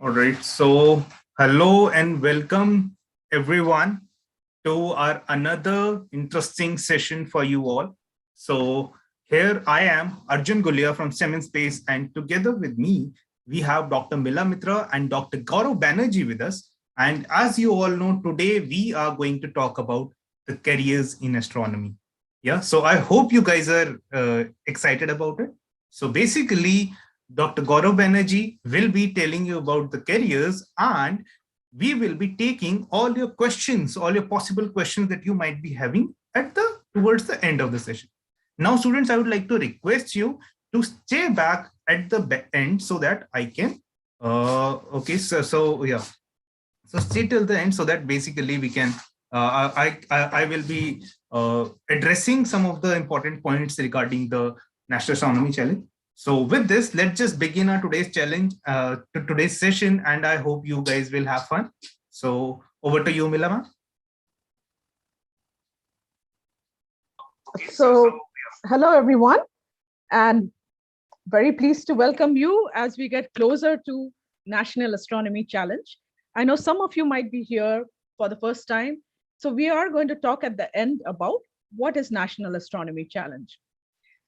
All right. So, hello and welcome everyone to our another interesting session for you all. So, here I am, Arjun Gulia from STEM&Space, and together with me, we have Dr. Mila Mitra and Dr. Gourav Banerjee with us. And as you all know, today we are going to talk about the careers in astronomy. Yeah. So, I hope you guys are excited about it. So, basically, Dr. Gourav Banerjee will be telling you about the careers, and we will be taking all your questions, all your possible questions that you might be having at the towards the end of the session. Now, students, I would like to request you to stay back at the end so that I can. Okay, so yeah, so stay till the end so that basically we can. I will be addressing some of the important points regarding the National Astronomy Challenge. So with this, let's just begin our today's challenge, today's session, and I hope you guys will have fun. So over to you, Milama. So, hello everyone, and very pleased to welcome you as we get closer to National Astronomy Challenge. I know some of you might be here for the first time, so we are going to talk at the end about what is National Astronomy Challenge.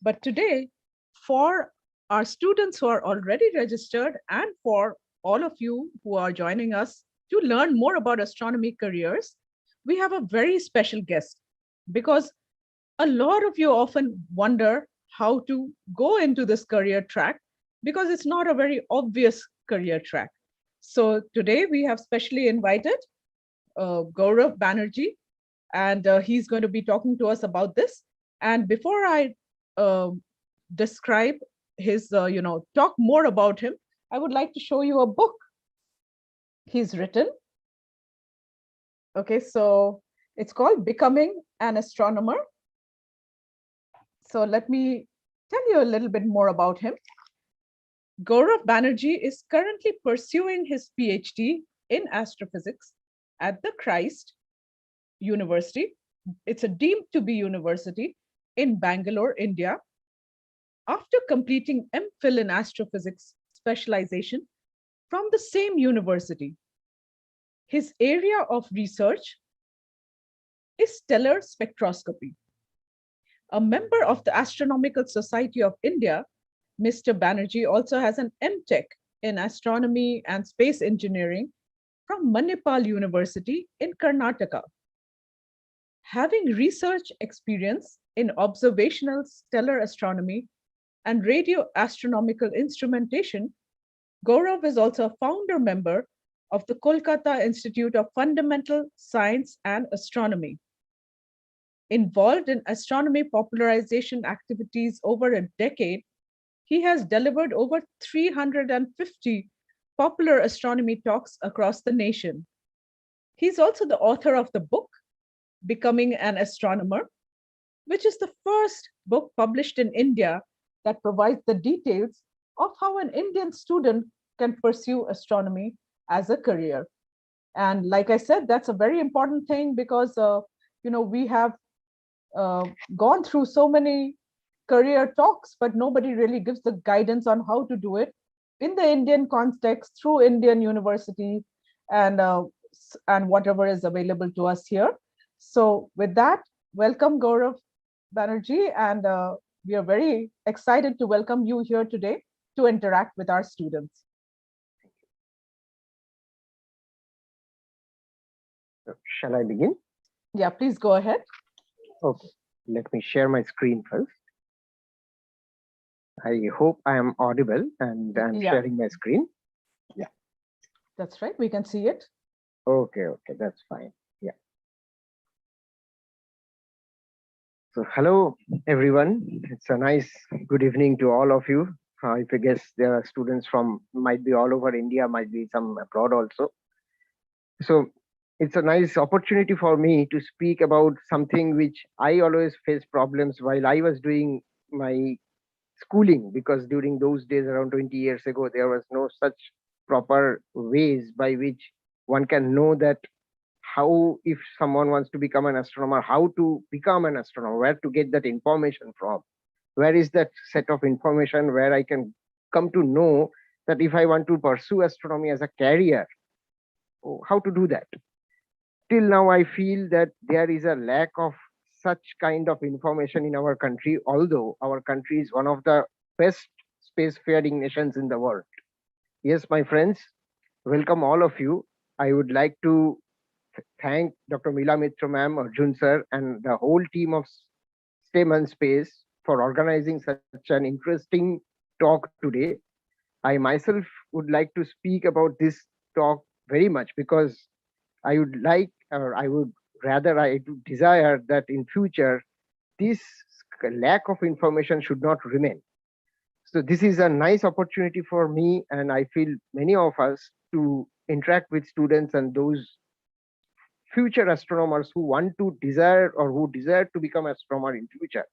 But today, for our students who are already registered and for all of you who are joining us to learn more about astronomy careers, we have a very special guest because a lot of you often wonder how to go into this career track because it's not a very obvious career track. So today we have specially invited Gourav Banerjee, and he's going to be talking to us about this. And before I describe his, talk more about him, I would like to show you a book he's written. Okay, so it's called Becoming an Astronomer. So let me tell you a little bit more about him. Gourav Banerjee is currently pursuing his Ph.D. in astrophysics at the Christ University. It's a deemed to be university in Bangalore, India. After completing MPhil in astrophysics specialization from the same university, his area of research is stellar spectroscopy. A member of the Astronomical Society of India, Mr. Banerjee also has an MTech in Astronomy and Space Engineering from Manipal University in Karnataka. Having research experience in observational stellar astronomy and radio astronomical instrumentation, Gourav is also a founder member of the Kolkata Institute of Fundamental Science and Astronomy. Involved in astronomy popularization activities over a decade, he has delivered over 350 popular astronomy talks across the nation. He's also the author of the book, Becoming an Astronomer, which is the first book published in India that provides the details of how an Indian student can pursue astronomy as a career. And like I said, that's a very important thing because, we have gone through so many career talks, but nobody really gives the guidance on how to do it in the Indian context through Indian university and whatever is available to us here. So with that, welcome Gourav Banerjee, and we are very excited to welcome you here today to interact with our students. Shall I begin? Yeah, please go ahead. Okay, let me share my screen first. I hope I am audible and I'm sharing my screen. Yeah. That's right, we can see it. Okay, that's fine. Yeah. So hello, everyone. It's a nice good evening to all of you. I guess there are students from might be all over India, might be some abroad also. So it's a nice opportunity for me to speak about something which I always face problems while I was doing my schooling, because during those days around 20 years ago, there was no such proper ways by which one can know that how, if someone wants to become an astronomer, how to become an astronomer, where to get that information from, where is that set of information where I can come to know that if I want to pursue astronomy as a career, how to do that. Till now, I feel that there is a lack of such kind of information in our country, although our country is one of the best spacefaring nations in the world. Yes, my friends, welcome all of you. I would like to thank Dr. Mila Mitra ma'am, Arjun sir, and the whole team of STEM&Space for organizing such an interesting talk today. I myself would like to speak about this talk very much because I would like, or I would rather, I do desire that in future, this lack of information should not remain. So this is a nice opportunity for me, and I feel many of us to interact with students and those future astronomers who want to desire or who desire to become astronomer in future.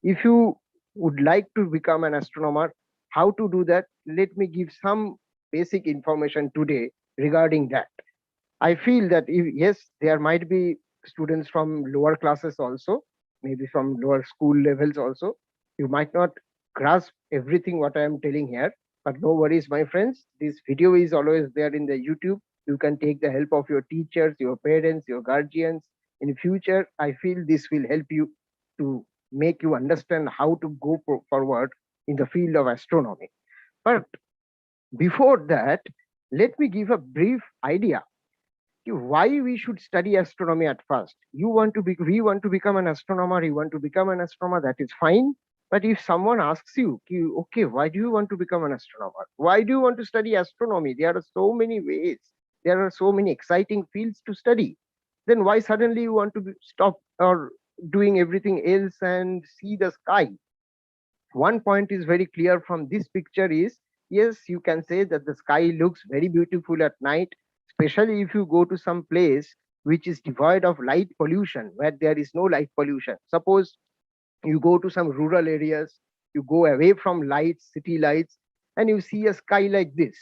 If you would like to become an astronomer, how to do that? Let me give some basic information today regarding that. I feel that if, yes, there might be students from lower classes also, maybe from lower school levels also. You might not grasp everything what I am telling here, but no worries, my friends. This video is always there in the YouTube. You can take the help of your teachers, your parents, your guardians. In future, I feel this will help you to make you understand how to go forward in the field of astronomy. But before that, let me give a brief idea why we should study astronomy at first. We want to become an astronomer, you want to become an astronomer, that is fine. But if someone asks you, okay, why do you want to become an astronomer? Why do you want to study astronomy? There are so many ways, there are so many exciting fields to study. Then why suddenly you want to stop or doing everything else and see the sky? One point is very clear from this picture is, yes, you can say that the sky looks very beautiful at night, especially if you go to some place which is devoid of light pollution, where there is no light pollution. Suppose you go to some rural areas, you go away from lights, city lights, and you see a sky like this.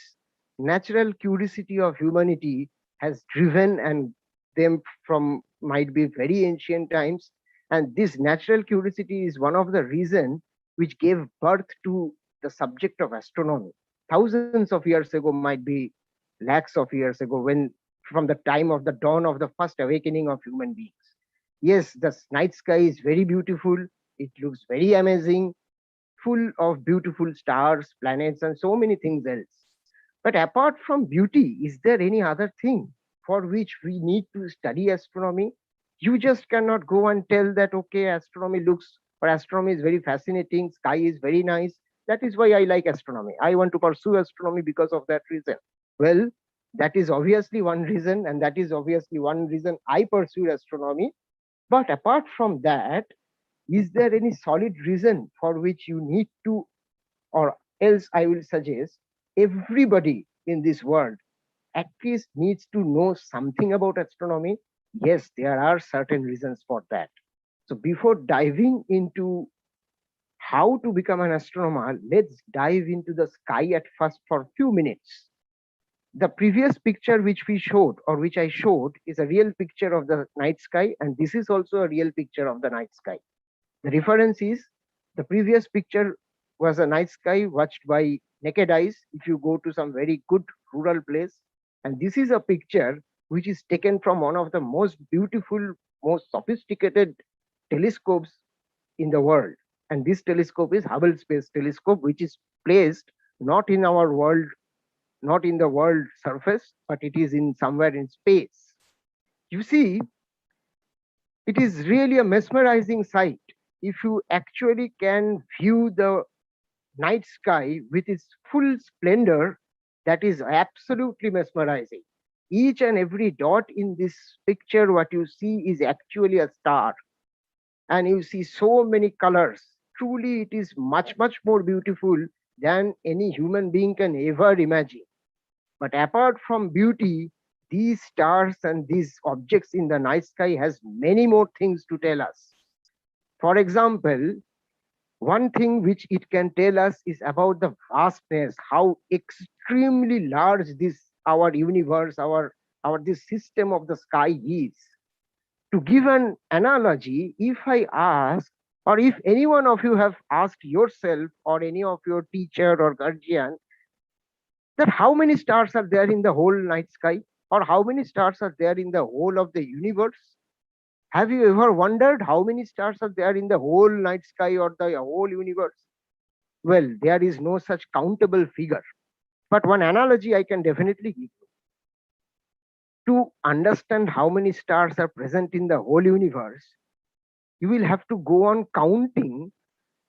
Natural curiosity of humanity has driven and them from might be very ancient times, and this natural curiosity is one of the reasons which gave birth to the subject of astronomy. Thousands of years ago, might be lakhs of years ago, when from the time of the dawn of the first awakening of human beings. Yes, the night sky is very beautiful. It looks very amazing, full of beautiful stars, planets, and so many things else. But apart from beauty, is there any other thing for which we need to study astronomy? You just cannot go and tell that, okay, astronomy looks, or astronomy is very fascinating, sky is very nice. That is why I like astronomy. I want to pursue astronomy because of that reason. Well, that is obviously one reason, and that is obviously one reason I pursued astronomy. But apart from that, is there any solid reason for which you need to, or else I will suggest everybody in this world at least needs to know something about astronomy? Yes, there are certain reasons for that. So before diving into how to become an astronomer, let's dive into the sky at first for a few minutes. The previous picture which we showed, or which I showed, is a real picture of the night sky, and this is also a real picture of the night sky. The difference is the previous picture was a night sky watched by naked eyes if you go to some very good rural place. And this is a picture which is taken from one of the most beautiful, most sophisticated telescopes in the world. And this telescope is Hubble Space Telescope, which is placed not in our world, not in the world surface, but it is in somewhere in space. You see, it is really a mesmerizing sight if you actually can view the night sky with its full splendor. That is absolutely mesmerizing. Each and every dot in this picture, what you see is actually a star, and you see so many colors. Truly, it is much, much more beautiful than any human being can ever imagine. But apart from beauty, these stars and these objects in the night sky has many more things to tell us. For example, one thing which it can tell us is about the vastness, how extremely large this our universe, our this system of the sky is. To give an analogy, if I ask, or if any one of you have asked yourself or any of your teacher or guardian, that how many stars are there in the whole night sky, or how many stars are there in the whole of the universe? Have you ever wondered how many stars are there in the whole night sky or the whole universe? Well, there is no such countable figure. But one analogy I can definitely give you. To understand how many stars are present in the whole universe, you will have to go on counting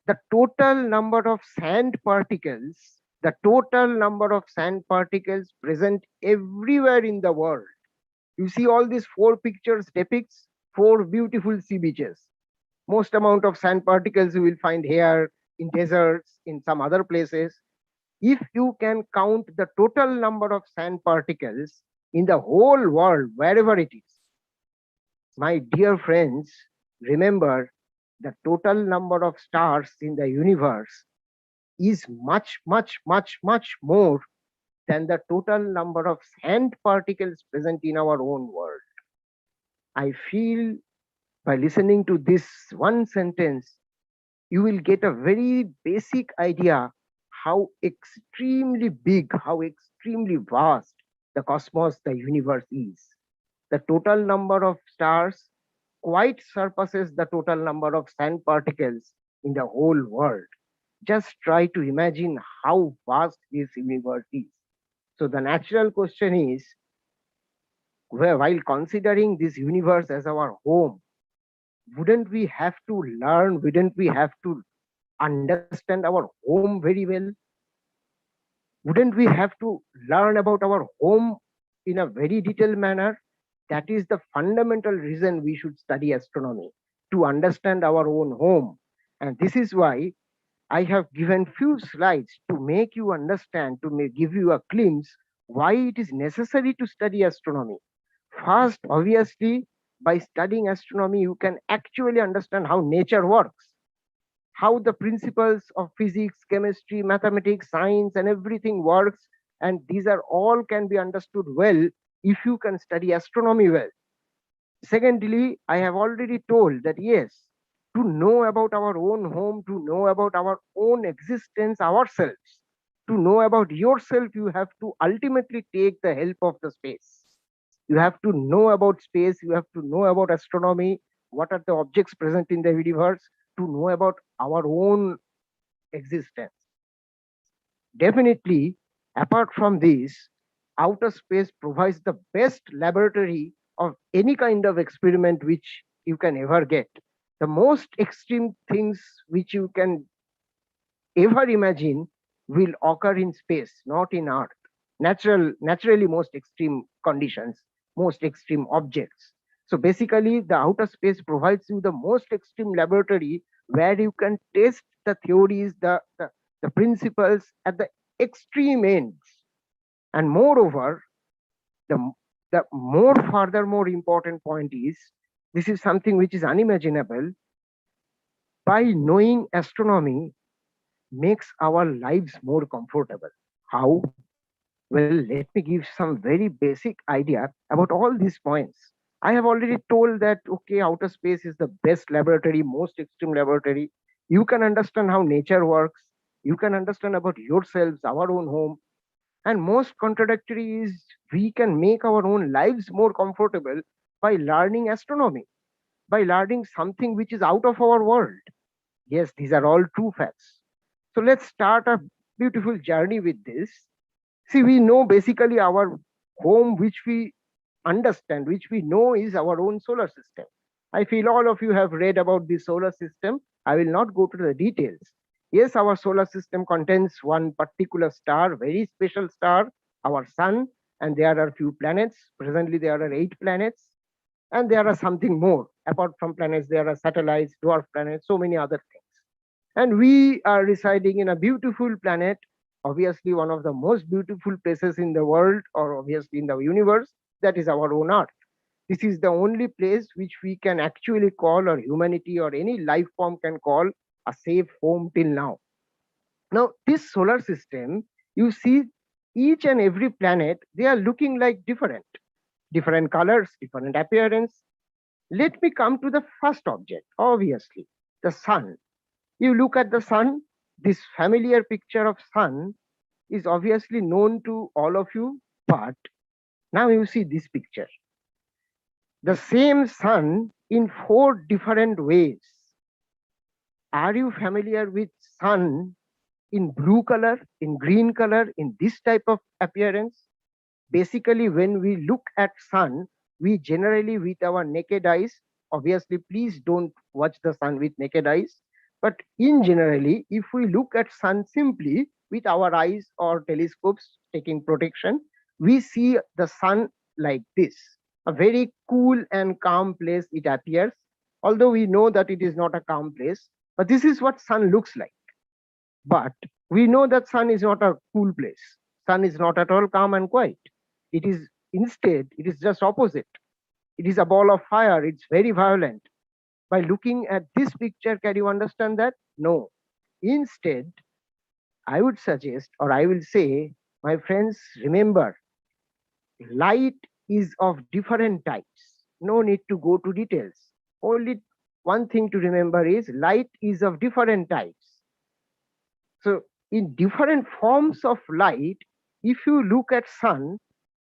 the total number of sand particles, the total number of sand particles present everywhere in the world. You see all these four pictures depicts four beautiful sea beaches. Most amount of sand particles you will find here in deserts, in some other places. If you can count the total number of sand particles in the whole world, wherever it is, my dear friends, remember the total number of stars in the universe is much, much, much, much more than the total number of sand particles present in our own world. I feel by listening to this one sentence, you will get a very basic idea how extremely big, how extremely vast the cosmos, the universe is. The total number of stars quite surpasses the total number of sand particles in the whole world. Just try to imagine how vast this universe is. So the natural question is, while considering this universe as our home, wouldn't we have to learn, wouldn't we have to understand our home very well? Wouldn't we have to learn about our home in a very detailed manner? That is the fundamental reason we should study astronomy, to understand our own home. And this is why I have given few slides to make you understand, to give you a glimpse why it is necessary to study astronomy. First, obviously, by studying astronomy, you can actually understand how nature works, how the principles of physics, chemistry, mathematics, science, and everything works. And these are all can be understood well if you can study astronomy well. Secondly, I have already told that yes, to know about our own home, to know about our own existence ourselves, to know about yourself, you have to ultimately take the help of the space. You have to know about space, you have to know about astronomy, what are the objects present in the universe, to know about our own existence. Definitely, apart from this, outer space provides the best laboratory of any kind of experiment which you can ever get. The most extreme things which you can ever imagine will occur in space, not in Earth. Naturally, most extreme conditions, most extreme objects. So basically, the outer space provides you the most extreme laboratory where you can test the theories, the principles at the extreme ends. And moreover, the, the more important point is, this is something which is unimaginable. By knowing astronomy makes our lives more comfortable. How? Well, let me give some very basic idea about all these points. I have already told that, okay, outer space is the best laboratory, most extreme laboratory. You can understand how nature works. You can understand about yourselves, our own home. And most contradictory is we can make our own lives more comfortable by learning astronomy, by learning something which is out of our world. Yes, these are all true facts. So let's start a beautiful journey with this. See, we know basically our home, which we understand, which we know is our own solar system. I feel all of you have read about the solar system. I will not go to the details. Yes, our solar system contains one particular star, very special star, our sun, and there are few planets. Presently, there are 8 planets, and there are something more. Apart from planets, there are satellites, dwarf planets, so many other things. And we are residing in a beautiful planet, obviously one of the most beautiful places in the world, or obviously in the universe, that is our own Earth. This is the only place which we can actually call, or humanity or any life form can call, a safe home till now. Now, this solar system, you see each and every planet, they are looking like different colors, different appearance. Let me come to the first object, obviously, the sun. You look at the sun, this familiar picture of sun, is obviously known to all of you, but now you see this picture. The same sun in 4 different ways. Are you familiar with sun in blue color, in green color, in this type of appearance? Basically, when we look at sun, we generally with our naked eyes, obviously, please don't watch the sun with naked eyes. But in generally, if we look at sun simply with our eyes or telescopes taking protection, we see the sun like this. A very cool and calm place it appears, although we know that it is not a calm place, but this is what sun looks like. But we know that sun is not a cool place. Sun is not at all calm and quiet. It is instead, it is just opposite. It is a ball of fire. It's very violent. By looking at this picture, can you understand that? No. Instead, I would suggest, or I will say, my friends, remember, light is of different types. No need to go to details. Only one thing to remember is light is of different types. So in different forms of light, if you look at sun,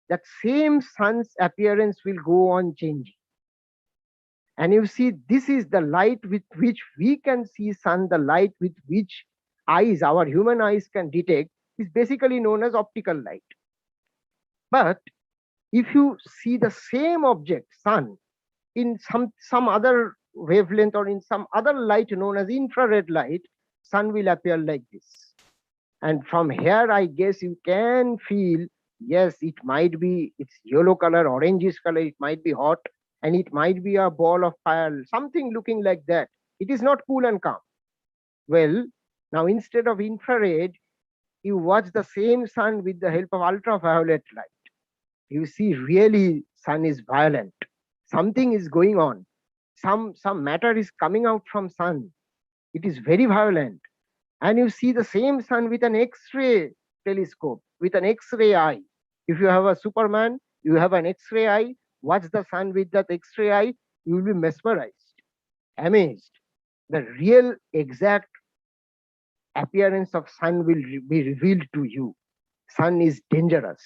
that same sun's appearance will go on changing. And you see, this is the light with which we can see sun, the light with which eyes, our human eyes can detect, is basically known as optical light. But if you see the same object, sun, in some other wavelength or in some other light known as infrared light, sun will appear like this. And from here, I guess you can feel, yes, it might be, it's yellow color, orangish color, it might be hot, and it might be a ball of fire, something looking like that. It is not cool and calm. Well, now instead of infrared, you watch the same sun with the help of ultraviolet light. You see, really, sun is violent. Something is going on. Some matter is coming out from sun. It is very violent. And you see the same sun with an X-ray telescope, with an X-ray eye. If you have a Superman, you have an X-ray eye, watch the sun with that X-ray eye, you will be mesmerized, amazed. The real exact appearance of sun will be revealed to you. Sun is dangerous.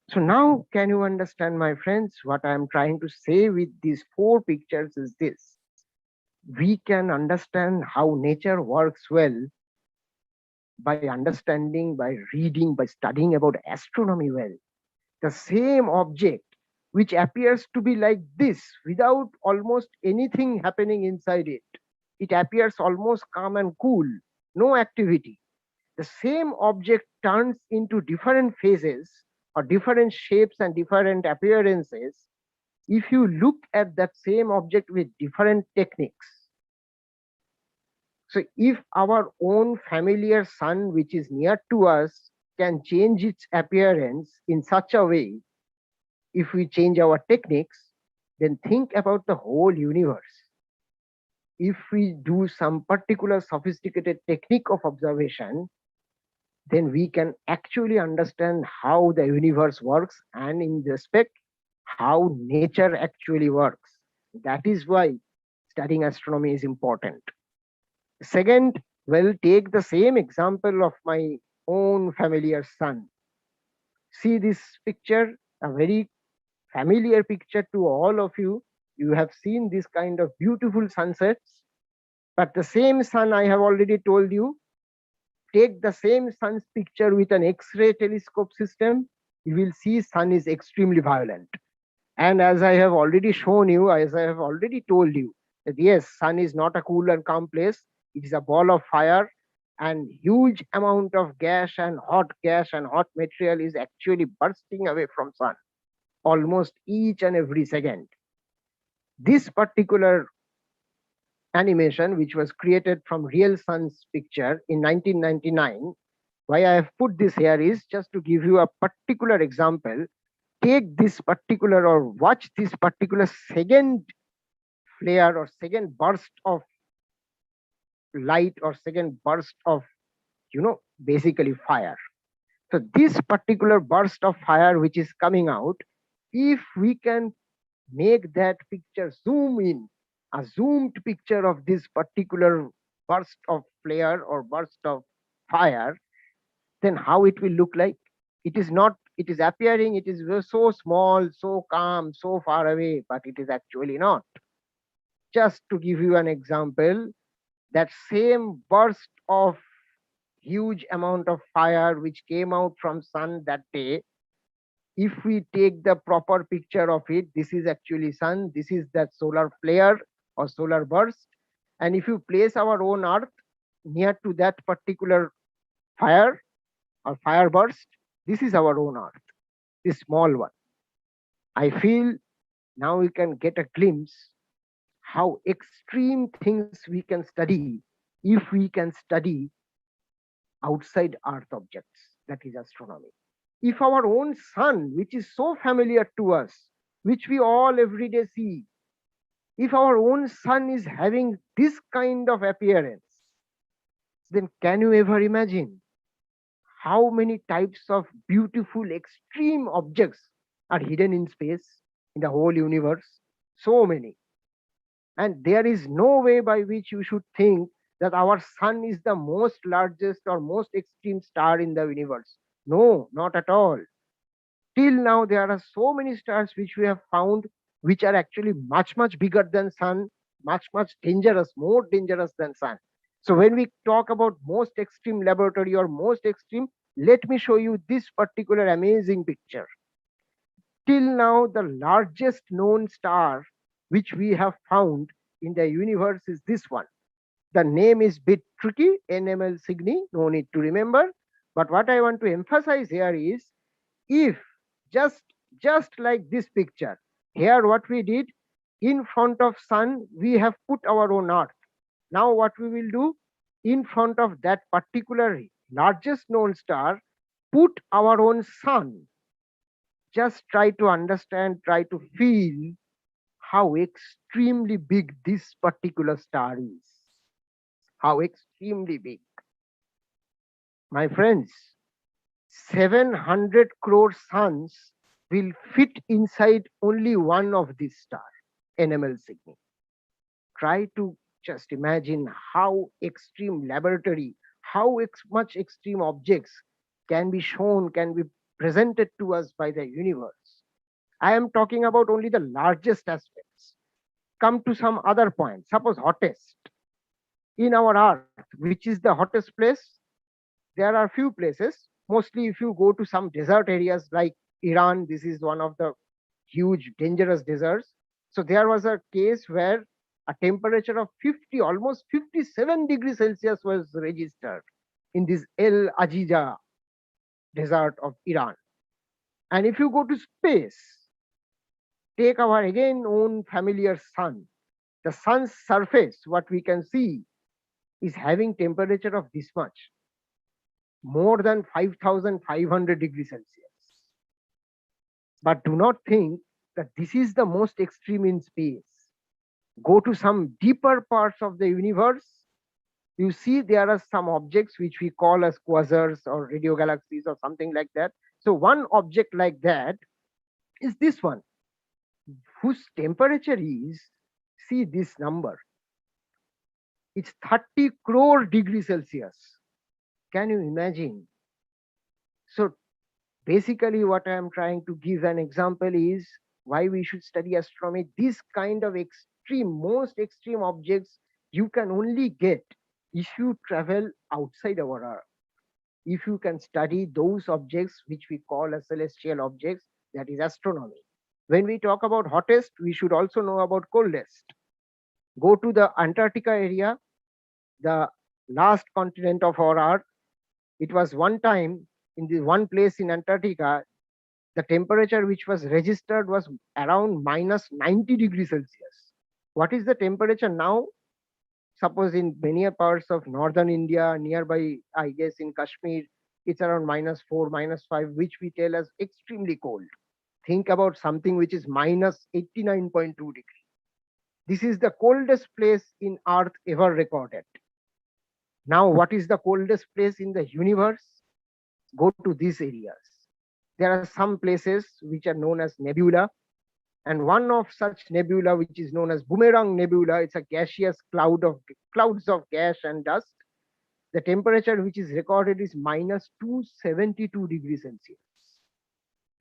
So now can you understand, my friends, what I am trying to say with these 4 pictures is this. We can understand how nature works well by understanding, by reading, by studying about astronomy well. The same object which appears to be like this without almost anything happening inside it. It appears almost calm and cool, no activity. The same object turns into different phases or different shapes and different appearances if you look at that same object with different techniques. So if our own familiar sun, which is near to us, can change its appearance in such a way, if we change our techniques, then think about the whole universe. If we do some particular sophisticated technique of observation, then we can actually understand how the universe works and in respect how nature actually works. That is why studying astronomy is important. Second, well, take the same example of my own familiar sun. See this picture, a very familiar picture to all of you. You have seen this kind of beautiful sunsets, but the same sun, I have already told you, take the same sun's picture with an X-ray telescope system, you will see sun is extremely violent. And as I have already shown you, as I have already told you, that yes, sun is not a cool and calm place. It is a ball of fire, and huge amount of gas and hot material is actually bursting away from sun almost each and every second. This particular animation, which was created from real sun's picture in 1999, why I have put this here is just to give you a particular example. Take this particular or watch this particular second flare or second burst of light or second burst of, basically fire. So this particular burst of fire which is coming out, if we can make that picture zoom in, a zoomed picture of this particular burst of flare or burst of fire, then how it will look like? It is not, it is appearing, it is so small, so calm, so far away, but it is actually not. Just to give you an example, that same burst of huge amount of fire which came out from sun that day, if we take the proper picture of it, this is actually sun, this is that solar flare or solar burst. And if you place our own earth near to that particular fire or fire burst, this is our own earth, this small one. I feel now we can get a glimpse how extreme things we can study if we can study outside earth objects, that is astronomy. If our own sun, which is so familiar to us, which we all every day see, if our own sun is having this kind of appearance, then can you ever imagine how many types of beautiful extreme objects are hidden in space, in the whole universe? So many. And there is no way by which you should think that our sun is the most largest or most extreme star in the universe. No, not at all. Till now, there are so many stars which we have found which are actually much, much bigger than sun, much, much dangerous, more dangerous than sun. So when we talk about most extreme laboratory or most extreme, let me show you this particular amazing picture. Till now, the largest known star which we have found in the universe is this one. The name is bit tricky, NML Cygni, no need to remember. But what I want to emphasize here is, if just like this picture, here what we did, in front of sun, we have put our own earth. Now what we will do, in front of that particular largest known star, put our own sun. Just try to understand, try to feel how extremely big this particular star is. How extremely big. My friends, 700 crore suns will fit inside only one of these stars, NML Cygni. Try to just imagine how extreme laboratory, how much extreme objects can be shown, can be presented to us by the universe. I am talking about only the largest aspects. Come to some other point. Suppose hottest. In our earth, which is the hottest place, there are few places. Mostly if you go to some desert areas like Iran, this is one of the huge dangerous deserts. So there was a case where a temperature of 50, almost 57 degrees Celsius was registered in this El Ajija desert of Iran. And if you go to space, take our again own familiar sun. The sun's surface, what we can see, is having temperature of this much, more than 5,500 degrees Celsius. But do not think that this is the most extreme in space. Go to some deeper parts of the universe, you see there are some objects which we call as quasars or radio galaxies or something like that. So one object like that is this one, whose temperature is, see this number, it's 30 crore degrees Celsius. Can you imagine? So basically what I am trying to give an example is why we should study astronomy. This kind of extreme, most extreme objects you can only get if you travel outside our Earth. If you can study those objects which we call as celestial objects, that is astronomy. When we talk about hottest, we should also know about coldest. Go to the Antarctica area, the last continent of our Earth. It was one time in the one place in Antarctica, the temperature which was registered was around minus 90 degrees Celsius. What is the temperature now? Suppose in many parts of northern India, nearby, I guess in Kashmir, it's around -4, -5, which we tell as extremely cold. Think about something which is minus 89.2 degrees. This is the coldest place in Earth ever recorded. Now, what is the coldest place in the universe? Go to these areas. There are some places which are known as nebula, and one of such nebula, which is known as Boomerang Nebula, it's a gaseous clouds of gas and dust. The temperature which is recorded is minus 272 degrees Celsius.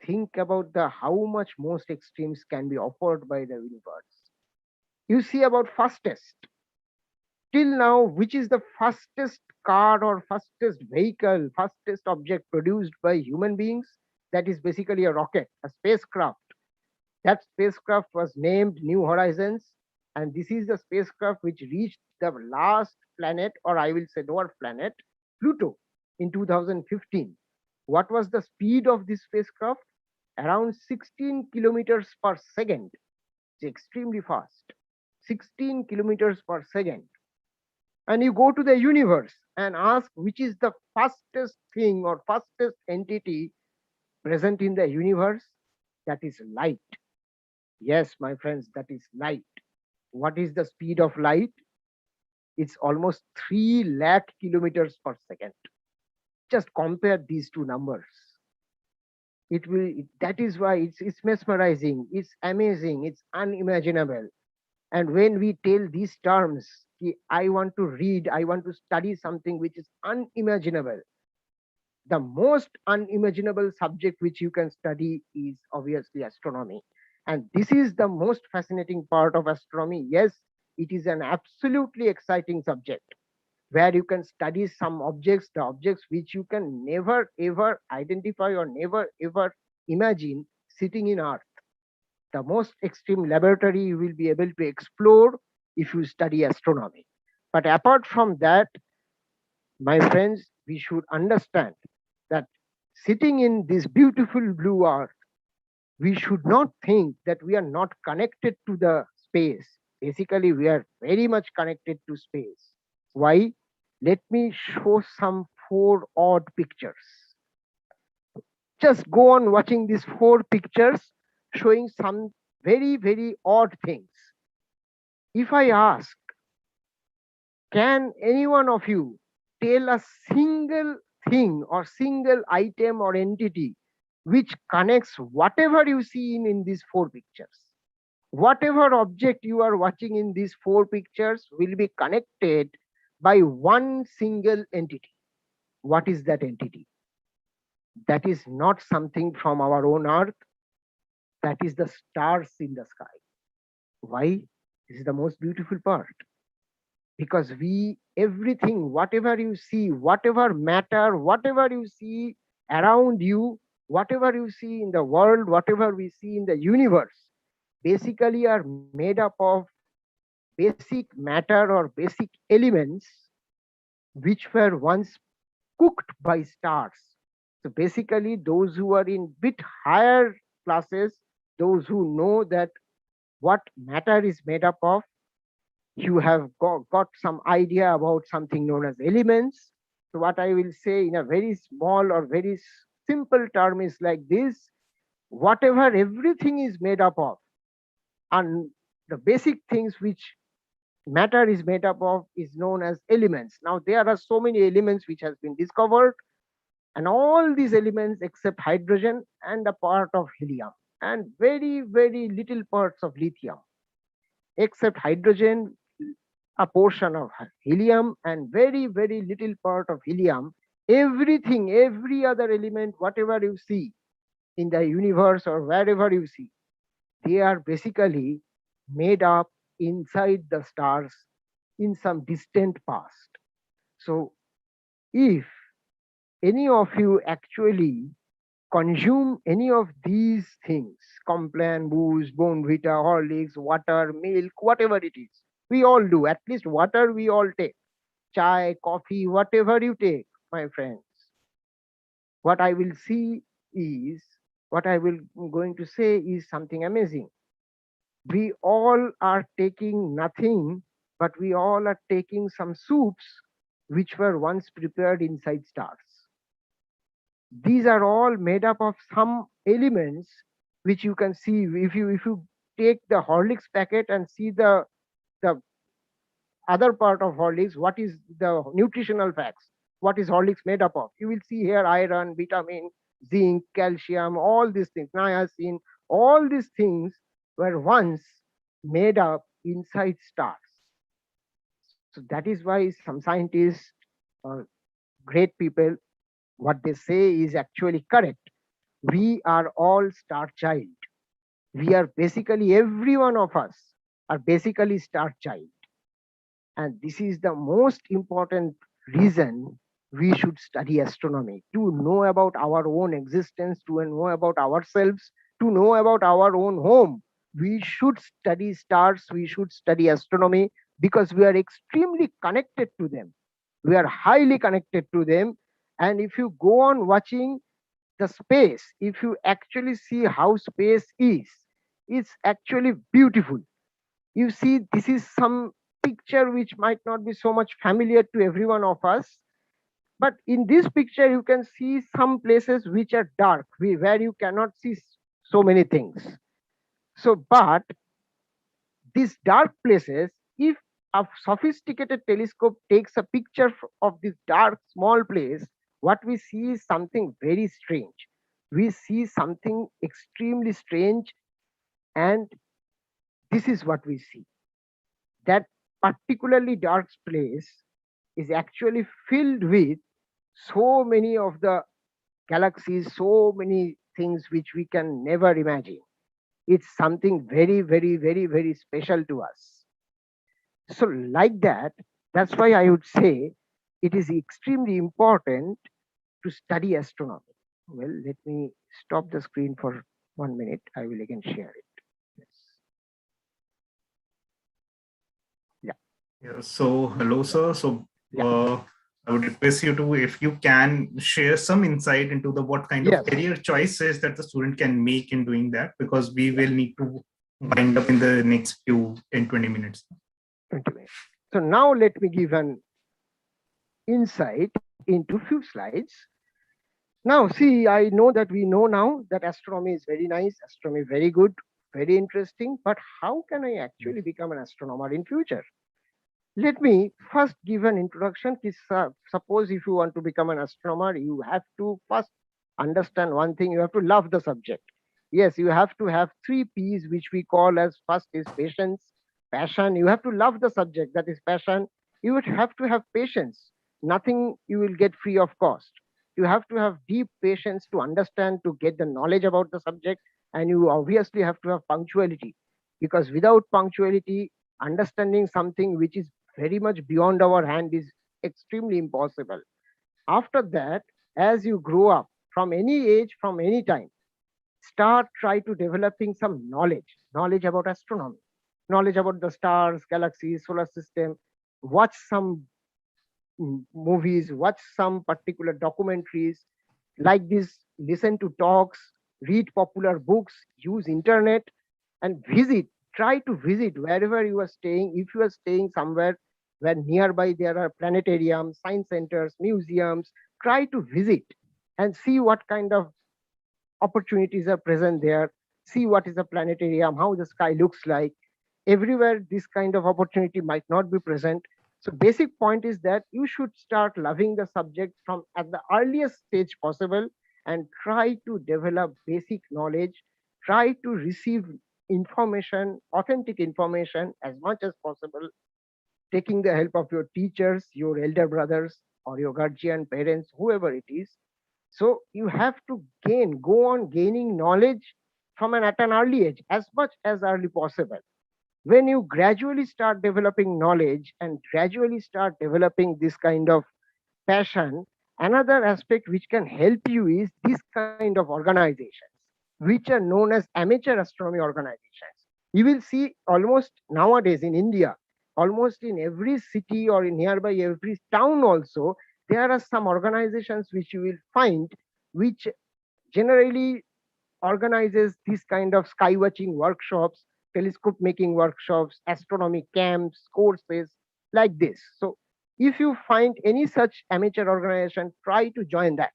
Think about the how much most extremes can be offered by the universe. You see about fastest. Till now, which is the fastest car or fastest vehicle, fastest object produced by human beings? That is basically a rocket, a spacecraft. That spacecraft was named New Horizons, and this is the spacecraft which reached the last planet, or I will say dwarf planet, Pluto, in 2015. What was the speed of this spacecraft? Around 16 kilometers per second. It's extremely fast. 16 kilometers per second. And you go to the universe and ask which is the fastest thing or fastest entity present in the universe. That is light. Yes, my friends, that is light. What is the speed of light? It's almost 3 lakh kilometers per second. Just compare these two numbers. That is why it's mesmerizing, it's amazing, it's unimaginable. And when we tell these terms, I want to read, I want to study something which is unimaginable. The most unimaginable subject which you can study is obviously astronomy. And this is the most fascinating part of astronomy. Yes, it is an absolutely exciting subject where you can study some objects, the objects which you can never ever identify or never ever imagine sitting in Earth. The most extreme laboratory you will be able to explore if you study astronomy. But apart from that, my friends, we should understand that sitting in this beautiful blue earth, we should not think that we are not connected to the space. Basically, we are very much connected to space. Why? Let me show some four odd pictures. Just go on watching these four pictures showing some very, very odd things. If I ask, can any one of you tell a single thing or single item or entity which connects whatever you see in these four pictures? Whatever object you are watching in these four pictures will be connected by one single entity. What is that entity? That is not something from our own earth. That is the stars in the sky. Why? This is the most beautiful part. Because everything, whatever you see, whatever matter, whatever you see around you, whatever you see in the world, whatever we see in the universe, basically are made up of basic matter or basic elements which were once cooked by stars. So basically, those who are in bit higher classes, those who know that what matter is made up of, you have got some idea about something known as elements. So what I will say in a very small or very simple term is like this: whatever everything is made up of, and the basic things which matter is made up of is known as elements. Now there are so many elements which has been discovered, and all these elements except hydrogen and a part of helium and very, very little parts of lithium. Except hydrogen, a portion of helium and very, very little part of helium, everything, every other element, whatever you see in the universe or wherever you see, they are basically made up inside the stars in some distant past. So if any of you actually consume any of these things, Complan, booze, Bonvita, Horlicks, water, milk, whatever it is, we all do. At least water we all take. Chai, coffee, whatever you take, my friends. What I will see is, what I will going to say is something amazing. We all are taking nothing, but we all are taking some soups which were once prepared inside stars. These are all made up of some elements which you can see if you take the Horlicks packet and see the other part of Horlicks, what is the nutritional facts, what is Horlicks made up of, you will see here iron, vitamin, zinc, calcium, all these things, niacin, all these things were once made up inside stars. So that is why some scientists great people, what they say is actually correct. We are all star child. We are basically, every one of us are basically star child. And this is the most important reason we should study astronomy, to know about our own existence, to know about ourselves, to know about our own home. We should study stars, we should study astronomy, because we are extremely connected to them. We are highly connected to them. And if you go on watching the space, if you actually see how space is, it's actually beautiful. You see, this is some picture which might not be so much familiar to every one of us, but in this picture you can see some places which are dark, where you cannot see so many things. So but these dark places, if a sophisticated telescope takes a picture of this dark small place, what we see is something very strange. We see something extremely strange, and this is what we see. That particularly dark place is actually filled with so many of the galaxies, so many things which we can never imagine. It's something very, very, very, very special to us. So, like that, that's why I would say it is extremely important to study astronomy. Well, let me stop the screen for 1 minute. I will again share it. Yes. Yeah. Yeah. So, hello, sir. So, Yeah. I would request you to, if you can, share some insight into the what kind of Yes. career choices that the student can make in doing that, because we will need to wind up in the next few 10-20 minutes. 20 minutes. So now let me give an insight into few slides. Now, see, I know that we know now that astronomy is very nice, astronomy very good, very interesting, but how can I actually become an astronomer in future? Let me first give an introduction. Suppose if you want to become an astronomer, you have to first understand one thing, you have to love the subject. Yes, you have to have 3 P's, which we call as first is patience, passion. You have to love the subject, that is passion. You would have to have patience. Nothing you will get free of cost. You have to have deep patience to understand, to get the knowledge about the subject. And you obviously have to have punctuality, because without punctuality, understanding something which is very much beyond our hand is extremely impossible. After that, as you grow up, from any age, from any time, try to developing some knowledge about astronomy, knowledge about the stars, galaxies, solar system. Watch some movies, watch some particular documentaries like this, listen to talks, read popular books, use internet, and visit. Try to visit wherever you are staying. If you are staying somewhere where nearby there are planetariums, science centers, museums, try to visit and see what kind of opportunities are present there. See what is a planetarium, how the sky looks like. Everywhere this kind of opportunity might not be present. So basic point is that you should start loving the subject from at the earliest stage possible, and try to develop basic knowledge, try to receive information, authentic information as much as possible, taking the help of your teachers, your elder brothers, or your guardian parents, whoever it is. So you have to go on gaining knowledge from at an early age, as much as early possible. When you gradually start developing knowledge and gradually start developing this kind of passion, another aspect which can help you is this kind of organizations, which are known as amateur astronomy organizations. You will see almost nowadays in India, almost in every city or in nearby every town also, there are some organizations which you will find, which generally organizes this kind of sky watching workshops, telescope making workshops, astronomy camps, courses like this. So if you find any such amateur organization, try to join that.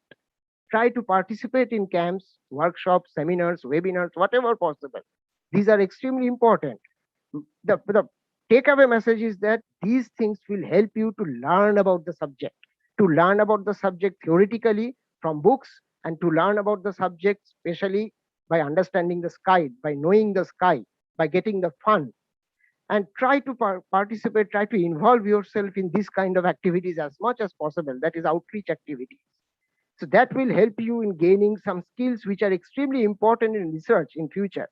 Try to participate in camps, workshops, seminars, webinars, whatever possible. These are extremely important. The takeaway message is that these things will help you to learn about the subject, to learn about the subject theoretically from books, and to learn about the subject especially by understanding the sky, by knowing the sky, by getting the fun. and try to participate, try to involve yourself in this kind of activities as much as possible. That is outreach activities. So that will help you in gaining some skills which are extremely important in research in future.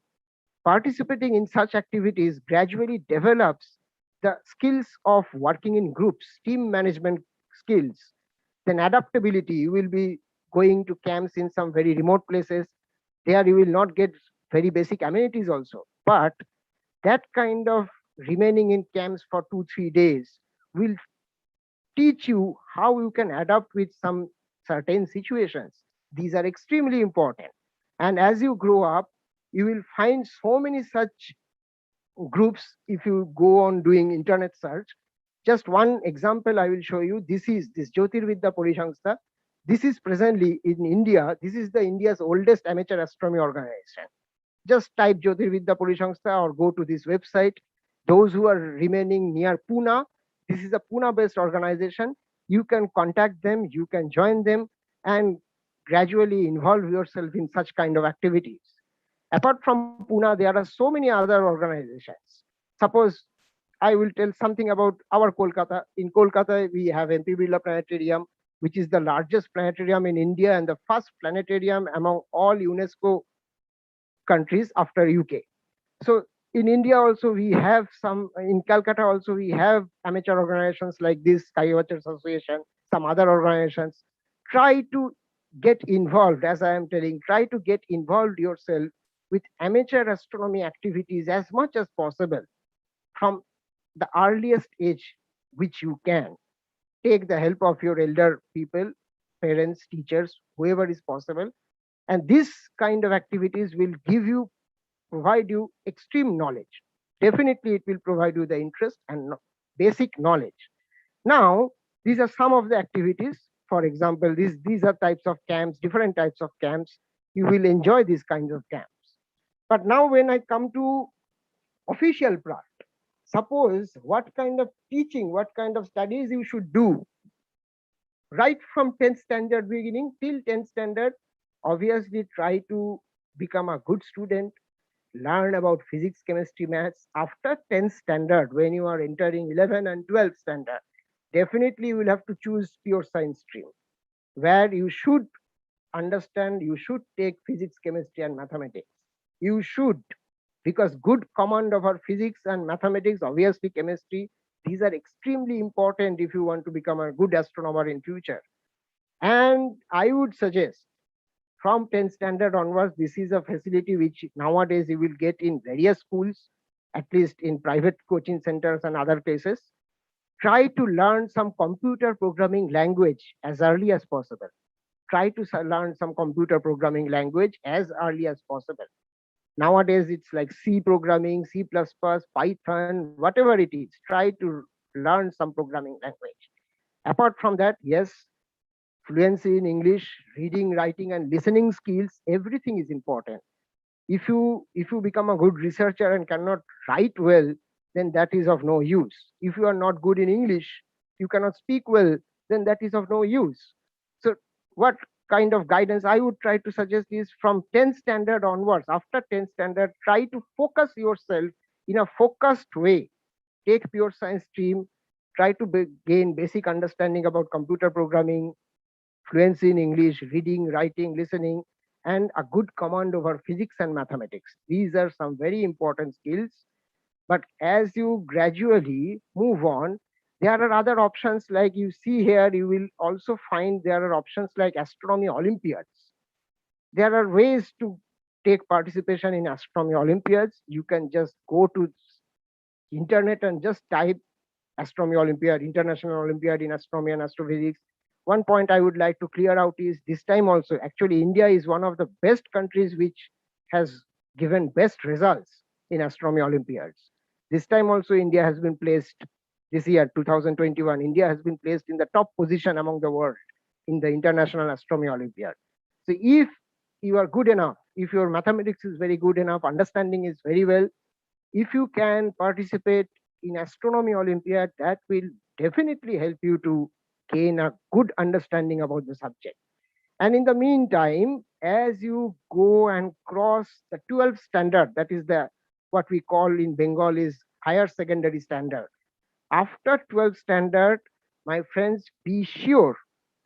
Participating in such activities gradually develops the skills of working in groups, team management skills, then adaptability. You will be going to camps in some very remote places. There you will not get very basic amenities also. But that kind of remaining in camps for 2 3 days will teach you how you can adapt with some certain situations. These are extremely important. And as you grow up, you will find so many such groups if you go on doing internet search. Just one example I will show you. This is this Jyotirvidya Parishangstha. This is presently in India. This is the India's oldest amateur astronomy organization. Just type Jyotirvidya Parishangstha or go to this website. Those who are remaining near Pune, this is a Pune-based organization. You can contact them, you can join them, and gradually involve yourself in such kind of activities. Apart from Pune, there are so many other organizations. Suppose I will tell something about our Kolkata. In Kolkata, we have MP Birla Planetarium, which is the largest planetarium in India and the first planetarium among all UNESCO countries after UK. So in India also we have some, in Calcutta also we have amateur organizations like this, Sky Watchers Association, some other organizations. Try to get involved, as I am telling, try to get involved yourself with amateur astronomy activities as much as possible from the earliest age which you can. Take the help of your elder people, parents, teachers, whoever is possible. And this kind of activities will provide you extreme knowledge. Definitely, it will provide you the interest and basic knowledge. Now, these are some of the activities. For example, these are types of camps, different types of camps. You will enjoy these kinds of camps. But now, when I come to official part, suppose what kind of teaching, what kind of studies you should do right from 10th standard beginning till 10th standard. Obviously, try to become a good student, learn about physics, chemistry, maths. After 10th standard, when you are entering 11th and 12th standard, definitely you will have to choose pure science stream, where you should understand, you should take physics, chemistry, and mathematics. You should, because good command over physics and mathematics, obviously chemistry, these are extremely important if you want to become a good astronomer in future. And I would suggest from 10th standard onwards, this is a facility which nowadays you will get in various schools, at least in private coaching centers and other places. Try to learn some computer programming language as early as possible. Try to learn some computer programming language as early as possible. Nowadays, it's like C programming, C++, Python, whatever it is. Try to learn some programming language. Apart from that, yes, fluency in English, reading, writing, and listening skills, everything is important. If you become a good researcher and cannot write well, then that is of no use. If you are not good in English, you cannot speak well, then that is of no use. So what kind of guidance I would try to suggest is from 10th standard onwards, after 10th standard, try to focus yourself in a focused way. Take pure science stream, try to gain basic understanding about computer programming, fluency in English, reading, writing, listening, and a good command over physics and mathematics. These are some very important skills. But as you gradually move on, there are other options like you see here. You will also find there are options like Astronomy Olympiads. There are ways to take participation in Astronomy Olympiads. You can just go to internet and just type Astronomy Olympiad, International Olympiad in Astronomy and Astrophysics. One point I would like to clear out is this time also, actually, India is one of the best countries which has given best results in Astronomy Olympiads. This time also, India has been placed, this year, 2021, India has been placed in the top position among the world in the International Astronomy Olympiad. So if you are good enough, if your mathematics is very good enough, understanding is very well, if you can participate in Astronomy Olympiad, that will definitely help you to gain a good understanding about the subject. And in the meantime, as you go and cross the 12th standard, that is the what we call in Bengal is higher secondary standard. After 12th standard, my friends, be sure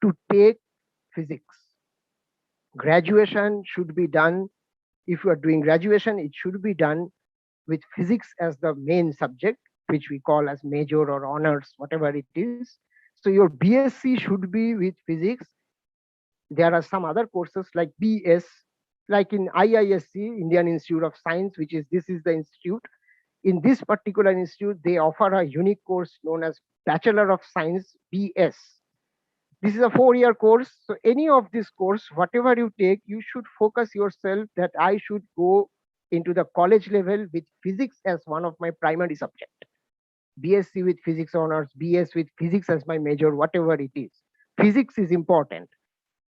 to take physics. Graduation should be done. If you are doing graduation, it should be done with physics as the main subject, which we call as major or honors, whatever it is. So your BSc should be with physics. There are some other courses like BS, like in IISc, Indian Institute of Science, which is this is the institute. In this particular institute, they offer a unique course known as Bachelor of Science BS. This is a 4-year course. So any of this course, whatever you take, you should focus yourself that I should go into the college level with physics as one of my primary subject. BSc with physics honors, BS with physics as my major, whatever it is. Physics is important.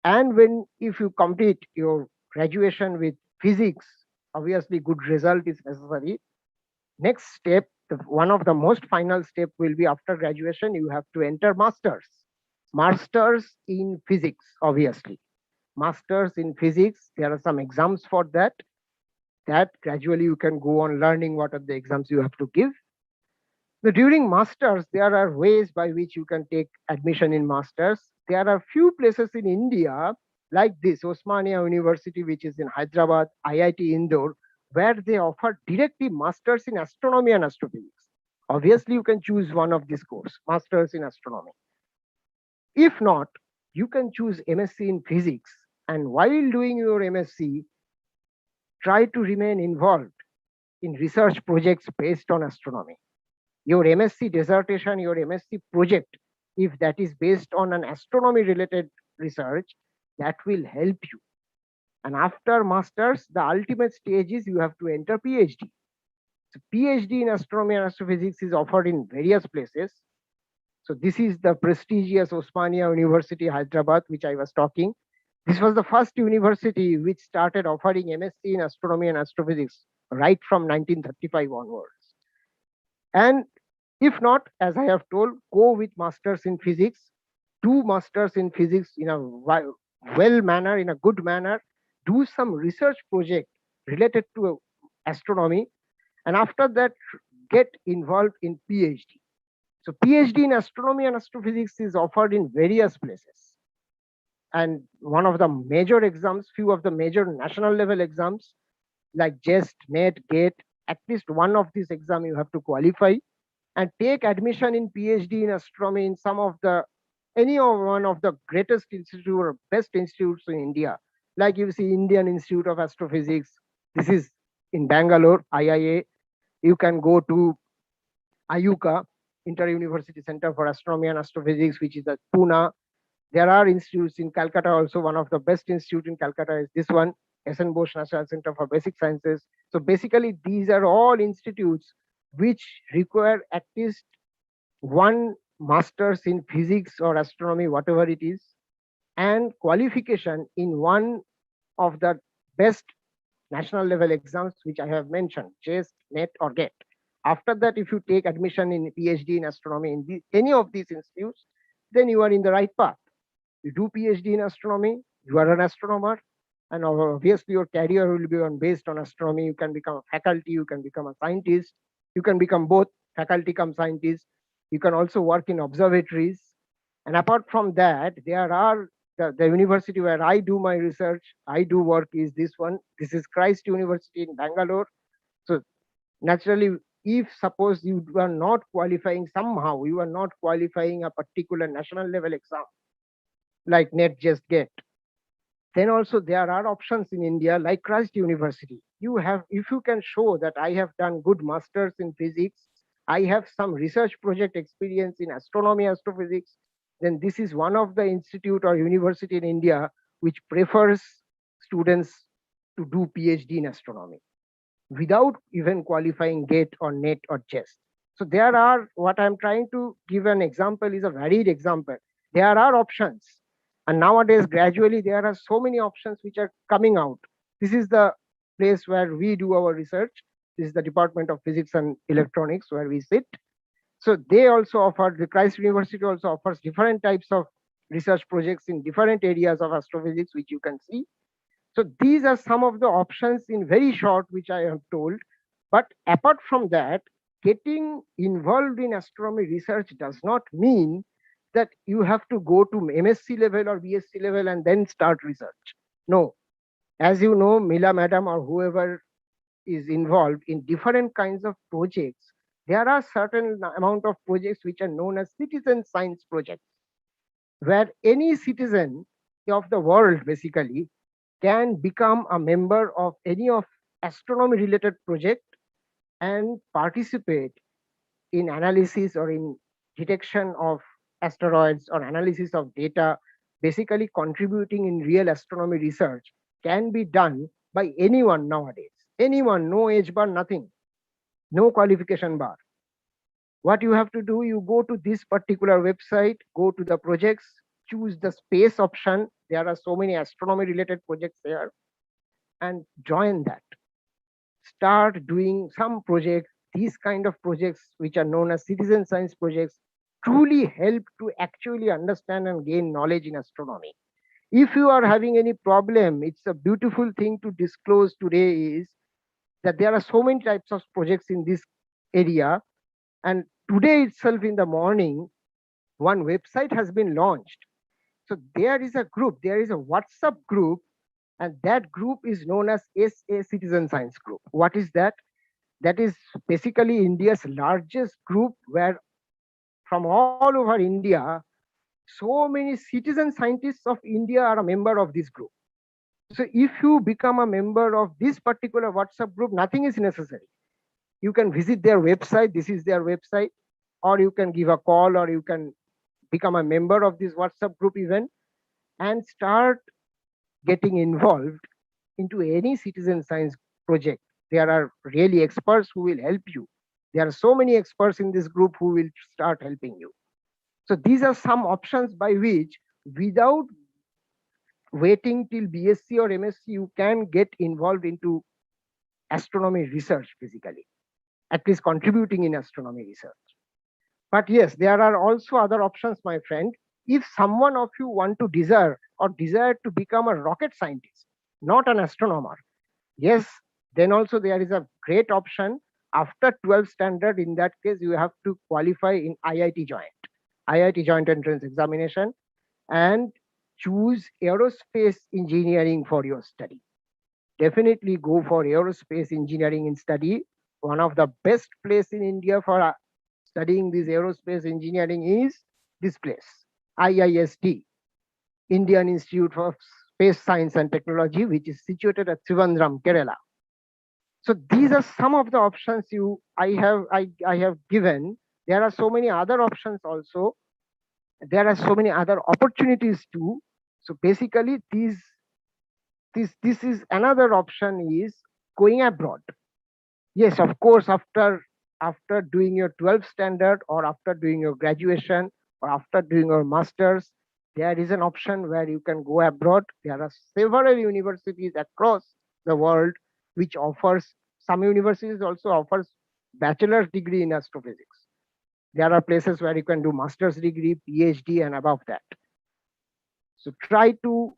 And when if you complete your graduation with physics, obviously good result is necessary. Next step, one of the most final step will be after graduation, you have to enter masters. Masters in physics, obviously. Masters in physics, there are some exams for that. That gradually you can go on learning what are the exams you have to give. So during masters, there are ways by which you can take admission in masters. There are few places in India like this, Osmania University, which is in Hyderabad, IIT Indore, where they offer directly masters in astronomy and astrophysics. Obviously, you can choose one of these courses, masters in astronomy. If not, you can choose MSc in physics. And while doing your MSc, try to remain involved in research projects based on astronomy. Your MSc dissertation, your MSc project, if that is based on an astronomy related research, that will help you. And after masters, the ultimate stage is you have to enter PhD. So PhD in astronomy and astrophysics is offered in various places. So this is the prestigious Osmania University, Hyderabad, which I was talking. This was the first university which started offering MSc in astronomy and astrophysics right from 1935 onwards. And if not, as I have told, go with masters in physics, do masters in physics in a well manner, in a good manner, do some research project related to astronomy, and after that, get involved in PhD. So PhD in astronomy and astrophysics is offered in various places. And one of the major exams, few of the major national level exams like JEST, NET, GATE, at least one of these exams you have to qualify and take admission in PhD in astronomy in some of the any of one of the greatest institute or best institutes in India. Like you see Indian Institute of Astrophysics. This is in Bangalore, IIA. You can go to IUCA, Inter-University Center for Astronomy and Astrophysics, which is at Pune. There are institutes in Calcutta also. One of the best institute in Calcutta is this one, SN Bose National Center for Basic Sciences. So basically, these are all institutes which require at least one master's in physics or astronomy, whatever it is, and qualification in one of the best national level exams, which I have mentioned, JEST, NET, or GATE. After that, if you take admission in PhD in astronomy in any of these institutes, then you are in the right path. You do PhD in astronomy, you are an astronomer, and obviously your career will be based on astronomy. You can become a faculty, you can become a scientist, you can become both faculty come scientist. You can also work in observatories. And apart from that, there are the university where I do my research, I do work is this one. This is Christ University in Bangalore. So naturally, if suppose you are not qualifying somehow, you are not qualifying a particular national level exam, like NET, JEST, GATE, then also there are options in India like Christ University. You have, if you can show that I have done good masters in physics, I have some research project experience in astronomy, astrophysics, then this is one of the institute or university in India which prefers students to do PhD in astronomy without even qualifying GATE or NET or JEST. So there are, what I'm trying to give an example is a varied example. There are options. And nowadays, gradually, there are so many options which are coming out. This is the place where we do our research. This is the Department of Physics and Electronics where we sit. So they also offer, the Christ University also offers different types of research projects in different areas of astrophysics, which you can see. So these are some of the options in very short, which I have told. But apart from that, getting involved in astronomy research does not mean that you have to go to MSc level or BSc level and then start research. No, as you know, Mila madam or whoever is involved in different kinds of projects, there are certain amount of projects which are known as citizen science projects, where any citizen of the world basically can become a member of any of astronomy related project and participate in analysis or in detection of asteroids or analysis of data, basically contributing in real astronomy research can be done by anyone nowadays. Anyone, no age bar, nothing, no qualification bar. What you have to do, you go to this particular website, go to the projects, choose the space option. There are so many astronomy related projects there, and join that. Start doing some projects. These kind of projects, which are known as citizen science projects, truly help to actually understand and gain knowledge in astronomy. If you are having any problem, it's a beautiful thing to disclose today is that there are so many types of projects in this area. And today itself in the morning, one website has been launched. So there is a group, there is a WhatsApp group, and that group is known as SA Citizen Science Group. What is that? That is basically India's largest group, where from all over India, so many citizen scientists of India are a member of this group. So if you become a member of this particular WhatsApp group, nothing is necessary. You can visit their website. This is their website, or you can give a call, or you can become a member of this WhatsApp group even, and start getting involved into any citizen science project. There are really experts who will help you. There are so many experts in this group who will start helping you. So these are some options by which, without waiting till BSc or MSc, you can get involved into astronomy research basically, at least contributing in astronomy research. But yes, there are also other options, my friend. If someone of you want to desire to become a rocket scientist, not an astronomer, yes, then also there is a great option. After 12th standard, in that case, you have to qualify in IIT Joint Entrance Examination, and choose aerospace engineering for your study. Definitely go for aerospace engineering and study. One of the best place in India for studying this aerospace engineering is this place, IIST, Indian Institute of Space Science and Technology, which is situated at Trivandrum, Kerala. So these are some of the options I have given. There are so many other options also. There are so many other opportunities too. So basically, this is another option is going abroad. Yes, of course, after doing your 12th standard, or after doing your graduation, or after doing your masters, there is an option where you can go abroad. There are several universities across the world which offers, some universities also offers bachelor's degree in astrophysics. There are places where you can do master's degree, PhD, and above that. So try to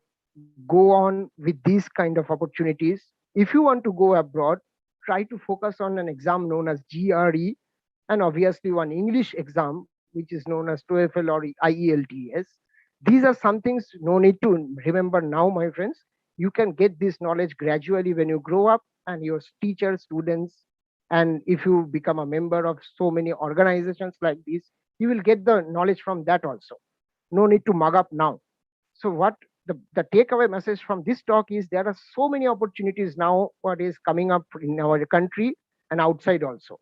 go on with these kind of opportunities. If you want to go abroad, try to focus on an exam known as GRE, and obviously one English exam, which is known as TOEFL or IELTS. These are some things no need to remember now, my friends. You can get this knowledge gradually when you grow up, and your teachers, students, and if you become a member of so many organizations like this, you will get the knowledge from that also. No need to mug up now. So what the takeaway message from this talk is, there are so many opportunities now what is coming up in our country and outside also.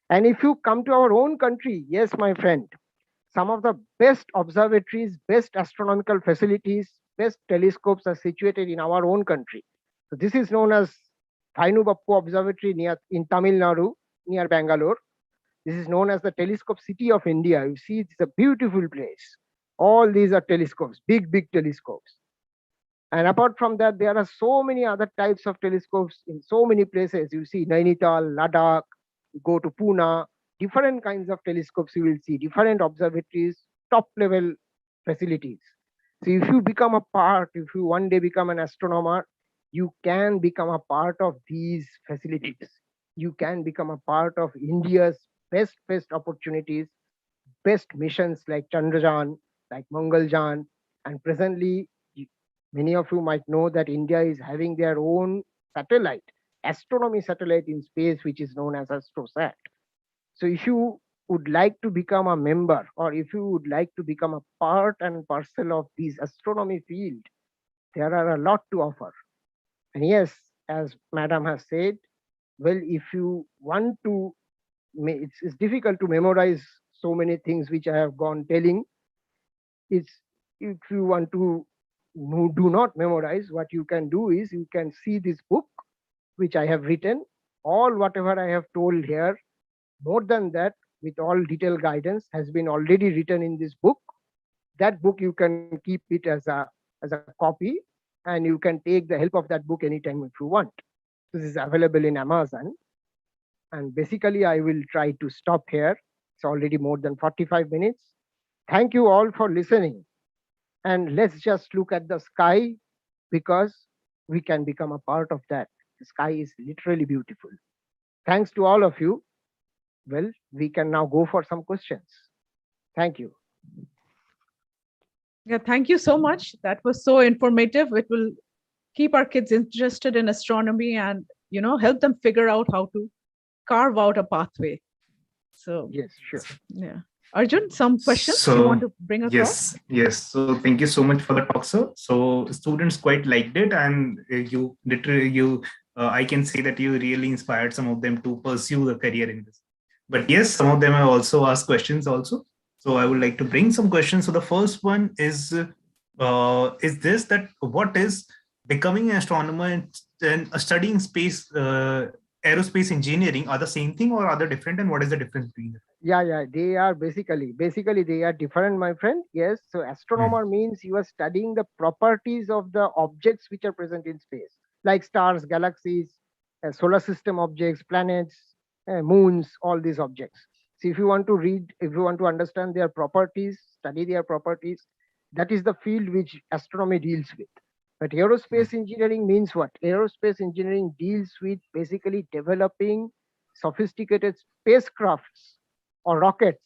And if you come to our own country, yes, my friend, some of the best observatories, best astronomical facilities, best telescopes are situated in our own country. So this is known as Thainu Bappu Observatory in Tamil Nadu, near Bangalore. This is known as the telescope city of India. You see, it's a beautiful place. All these are telescopes, big telescopes. And apart from that, there are so many other types of telescopes in so many places. You see Nainital, Ladakh, go to Pune, different kinds of telescopes you will see, different observatories, top level facilities. So if you become a part, if you one day become an astronomer, you can become a part of these facilities. You can become a part of India's best opportunities, best missions like Chandrayaan, like Mangalyaan, and presently many of you might know that India is having their own satellite, astronomy satellite in space, which is known as AstroSat. So if you would like to become a member, or if you would like to become a part and parcel of this astronomy field, there are a lot to offer. And yes, as Madam has said, well, if you want to, it's difficult to memorize so many things which I have gone telling. It's if you want to do not memorize, what you can do is you can see this book which I have written. All whatever I have told here, more than that, with all detailed guidance, has been already written in this book. That book you can keep it as a copy, and you can take the help of that book anytime if you want. This is available in Amazon. And basically, I will try to stop here. It's already more than 45 minutes. Thank you all for listening. And let's just look at the sky, because we can become a part of that. The sky is literally beautiful. Thanks to all of you. Well, we can now go for some questions. Thank you. Yeah, thank you so much. That was so informative. It will keep our kids interested in astronomy and help them figure out how to carve out a pathway. So Yes, sure. yeah. Arjun, some questions you want to bring across? Yes. So thank you so much for the talk, sir. So students quite liked it, and I can say that you really inspired some of them to pursue the career in this. But yes, some of them have also asked questions also. So I would like to bring some questions. So the first one is this, that what is becoming an astronomer and studying space, aerospace engineering are the same thing or are they different, and what is the difference between them? Yeah, they are basically they are different, my friend. Yes, so astronomer means you are studying the properties of the objects which are present in space, like stars, galaxies, solar system objects, planets, moons, all these objects. So if you want to read, if you want to understand their properties, study their properties, that is the field which astronomy deals with. But aerospace engineering means what? Aerospace engineering deals with basically developing sophisticated spacecrafts or rockets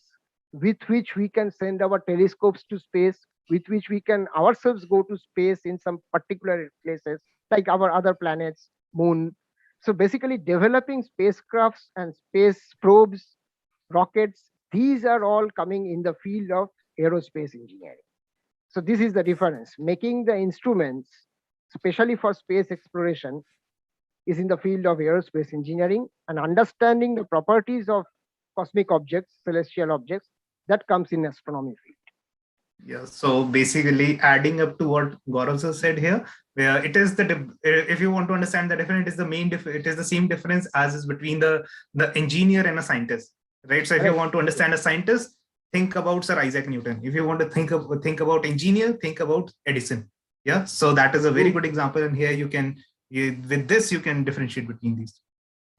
with which we can send our telescopes to space, with which we can ourselves go to space in some particular places, like our other planets, moon. So basically, developing spacecrafts and space probes, rockets, these are all coming in the field of aerospace engineering. So this is the difference. Making the instruments, especially for space exploration, is in the field of aerospace engineering, and understanding the properties of cosmic objects, celestial objects, that comes in astronomy field. Yeah, so basically adding up to what Gaurav sir said here, where it is if you want to understand the difference, it is the same difference as is between the engineer and a scientist, right? So if you want to understand a scientist, think about Sir Isaac Newton. If you want to think about engineer, think about Edison. Yeah, so that is a very good example, and here with this you can differentiate between these.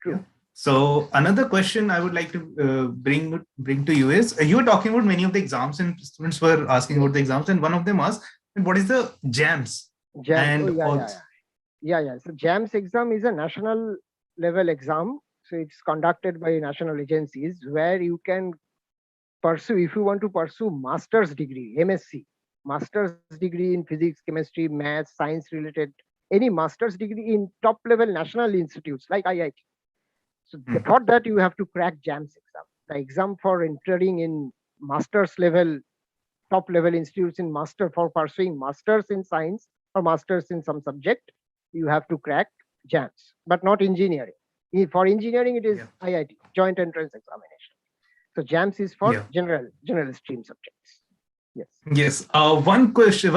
True. Yeah. So another question I would like to bring to you is, you were talking about many of the exams, and students were asking about the exams, and one of them asked, what is the JAMS? JAMS. Yeah. So JAMS exam is a national level exam. So it's conducted by national agencies where you can pursue, if you want to pursue master's degree, MSc, master's degree in physics, chemistry, maths, science related, any master's degree in top level national institutes like IIT. So for that, you have to crack JAMS exam. The exam for entering in master's level, top level institutes in master, for pursuing masters in science or masters in some subject, you have to crack JAMS, but not engineering. For engineering, it is IIT, Joint Entrance Examination. So JAMS is for general stream subjects. Yes. One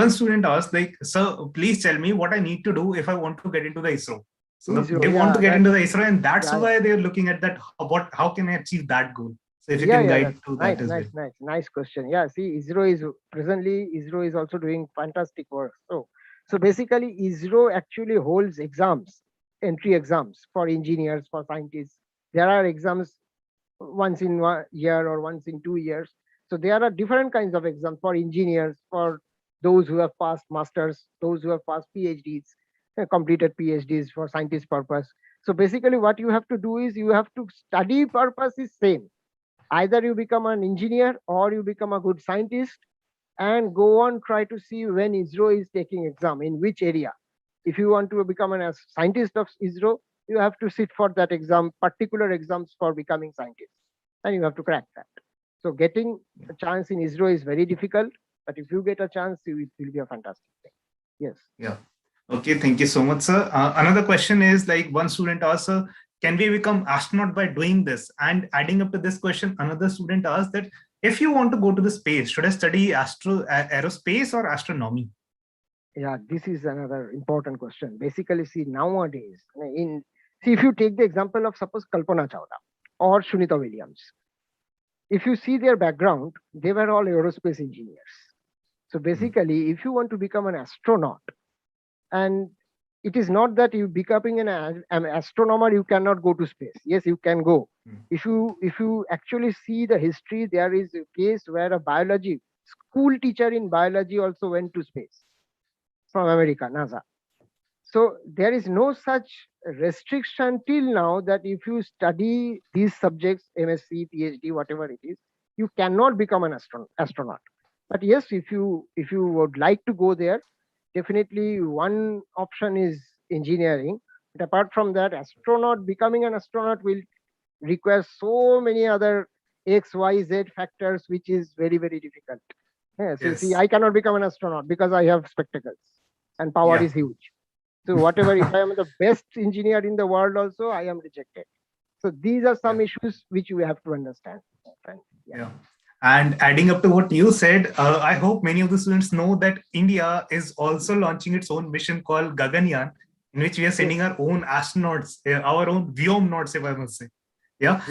student asked, like, sir, please tell me what I need to do if I want to get into the ISRO. So they want to get into the ISRO, and that's why they're looking at that. How can I achieve that goal? So if you can guide to that as well. Nice question. Yeah, see, ISRO is also doing fantastic work. So basically, ISRO actually holds exams, entry exams for engineers, for scientists. There are exams once in 1 year or once in 2 years. So there are different kinds of exams for engineers, for those who have passed masters, those who have passed PhDs, completed PhDs for scientist purpose. So basically what you have to do is you have to study purpose is same. Either you become an engineer or you become a good scientist, and go on try to see when ISRO is taking exam in which area. If you want to become a scientist of ISRO, you have to sit for that exam, particular exams for becoming scientist, and you have to crack that. So getting a chance in ISRO is very difficult, but if you get a chance, it will be a fantastic thing. Yes. Yeah. Okay. Thank you so much, sir. Another question is like one student asked, sir, can we become astronaut by doing this? And adding up to this question, another student asked that if you want to go to the space, should I study aerospace or astronomy? Yeah, this is another important question. Basically, see nowadays, see if you take the example of suppose Kalpana Chawla or Sunita Williams, if you see their background, they were all aerospace engineers. So basically, if you want to become an astronaut, and it is not that you becoming an astronomer, you cannot go to space. Yes, you can go. If you actually see the history, there is a case where a biology school teacher in biology also went to space from America, NASA. So there is no such restriction till now that if you study these subjects, MSc, PhD, whatever it is, you cannot become an astronaut. But yes, if you would like to go there, definitely one option is engineering. But apart from that, becoming an astronaut will require so many other X, Y, Z factors, which is very, very difficult. Yes, you see, I cannot become an astronaut because I have spectacles and power is huge. So whatever, if I am the best engineer in the world also, I am rejected. So these are some issues which we have to understand. Yeah. And adding up to what you said, I hope many of the students know that India is also launching its own mission called Gaganyaan, in which we are sending our own astronauts, our own Vyomnauts, if I must say. Yeah.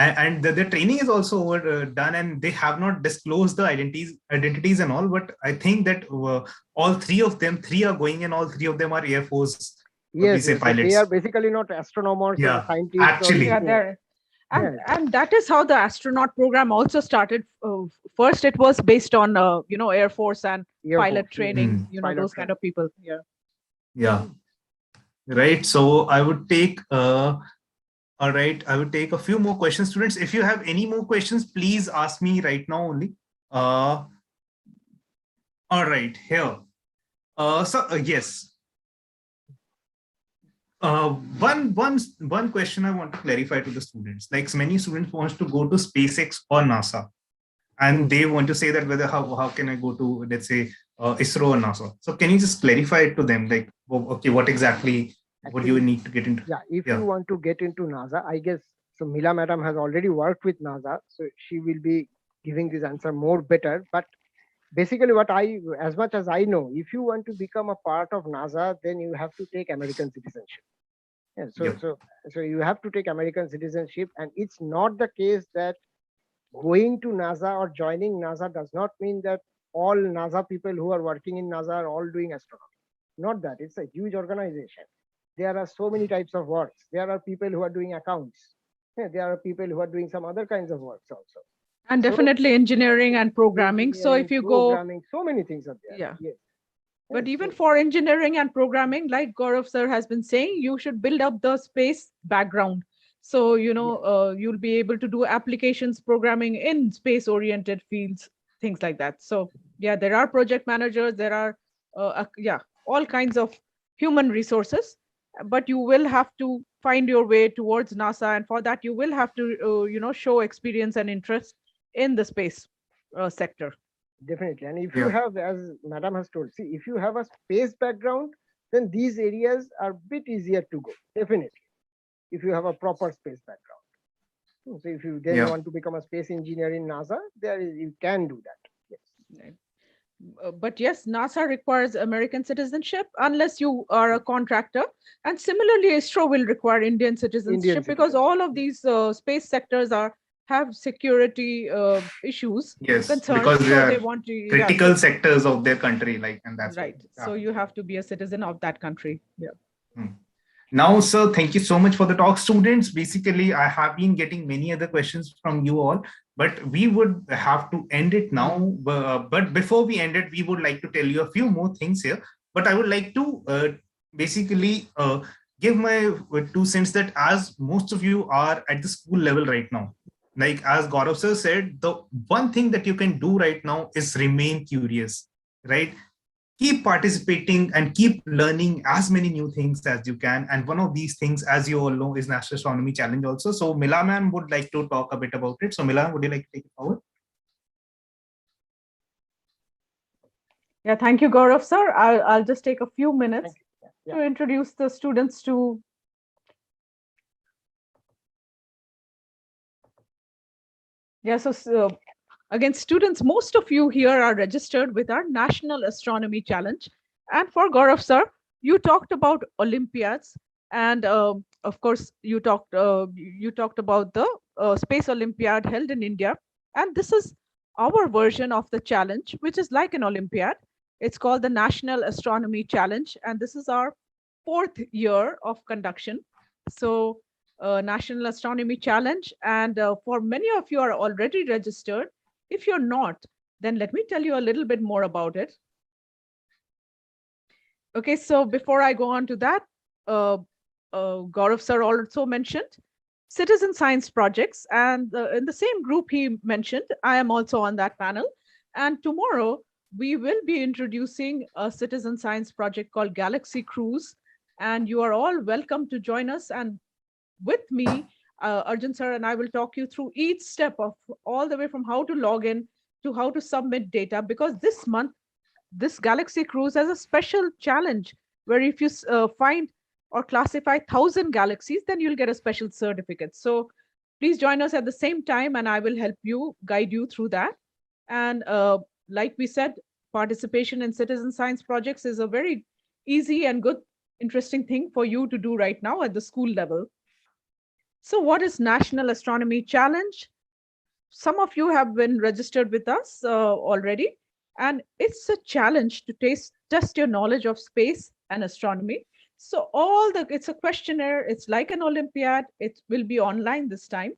And the training is also done, and they have not disclosed the identities and all, but I think that all three are going, and all three of them are Air Force pilots. They are basically not astronomers or scientists. Actually. And that is how the astronaut program also started. First, it was based on Air Force and pilot training, those kind of people. Yeah. Right. So I would take all right, I will take a few more questions. Students, if you have any more questions, please ask me right now only. All right, here. Yes. One question I want to clarify to the students. Like many students want to go to SpaceX or NASA, and they want to say that whether how can I go to, let's say, ISRO or NASA. So can you just clarify it to them? Like, okay, what exactly would you need to get into? Yeah, if you want to get into NASA, I guess, so Mila madam has already worked with NASA, so she will be giving this answer more better. But basically as much as I know, if you want to become a part of NASA, then you have to take American citizenship. So you have to take American citizenship, and it's not the case that going to NASA or joining NASA does not mean that all NASA people who are working in NASA are all doing astronomy. Not that. It's a huge organization. There are so many types of works. There are people who are doing accounts. There are people who are doing some other kinds of works also. And definitely engineering and programming. So if you go, so many things are there. Yeah. Yes. But even for engineering and programming, like Gourav sir has been saying, you should build up the space background. So, you'll be able to do applications programming in space oriented fields, things like that. So yeah, there are project managers, there are, all kinds of human resources, but you will have to find your way towards NASA. And for that, you will have to, show experience and interest in the space sector. Definitely. And if you have, as madam has told, see, if you have a space background, then these areas are a bit easier to go. Definitely. If you have a proper space background. So if you then want to become a space engineer in NASA, you can do that. Yes. But yes, NASA requires American citizenship unless you are a contractor. And similarly, ISRO will require Indian citizenship because all of these space sectors have security issues. Yes, because they want to critical sectors of their country, and that's right. So you have to be a citizen of that country. Yeah. Now, sir, thank you so much for the talk. Students, basically, I have been getting many other questions from you all, but we would have to end it now. But before we end it, we would like to tell you a few more things here. But I would like to basically give my 2 cents that as most of you are at the school level right now, Like as Gaurav sir said, the one thing that you can do right now is remain curious, right? Keep participating and keep learning as many new things as you can. And one of these things, as you all know, is National Astronomy Challenge also. So Mila ma'am would like to talk a bit about it. So Mila, would you like to take it forward? Yeah, thank you, Gaurav sir. I'll just take a few minutes to introduce the students to. Yeah, so again, students, most of you here are registered with our National Astronomy Challenge. And for Gaurav sir, you talked about Olympiads, and of course, you talked about the Space Olympiad held in India. And this is our version of the challenge, which is like an Olympiad. It's called the National Astronomy Challenge, and this is our 4th year of conduction. So National Astronomy Challenge. And for many of you are already registered. If you're not, then let me tell you a little bit more about it. Okay, so before I go on to that, Gaurav sir also mentioned citizen science projects. And in the same group he mentioned, I am also on that panel. And tomorrow, we will be introducing a citizen science project called Galaxy Cruise. And you are all welcome to join us. And with me, Arjun sir and I will talk you through each step of all the way from how to log in to how to submit data, because this month, this Galaxy Cruise has a special challenge where if you find or classify 1,000 galaxies, then you'll get a special certificate. So please join us at the same time and I will help you, guide you through that. And like we said, participation in citizen science projects is a very easy and good, interesting thing for you to do right now at the school level. So what is National Astronomy Challenge? Some of you have been registered with us already, and it's a challenge to test your knowledge of space and astronomy. So it's a questionnaire, it's like an Olympiad, it will be online this time,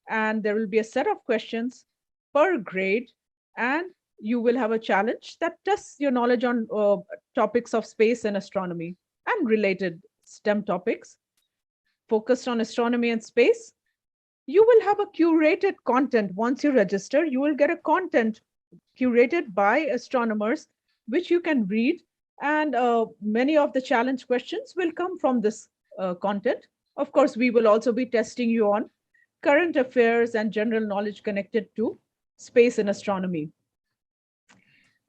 and there will be a set of questions per grade, and you will have a challenge that tests your knowledge on topics of space and astronomy and related STEM topics focused on astronomy and space. You will have a curated content. Once you register, you will get a content curated by astronomers, which you can read. And many of the challenge questions will come from this content. Of course, we will also be testing you on current affairs and general knowledge connected to space and astronomy.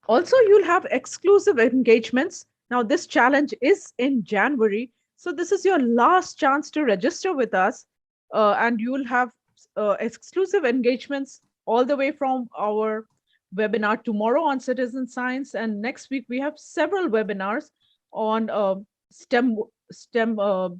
Also, you'll have exclusive engagements. Now, this challenge is in January. So this is your last chance to register with us. And you will have exclusive engagements all the way from our webinar tomorrow on citizen science. And next week, we have several webinars on STEM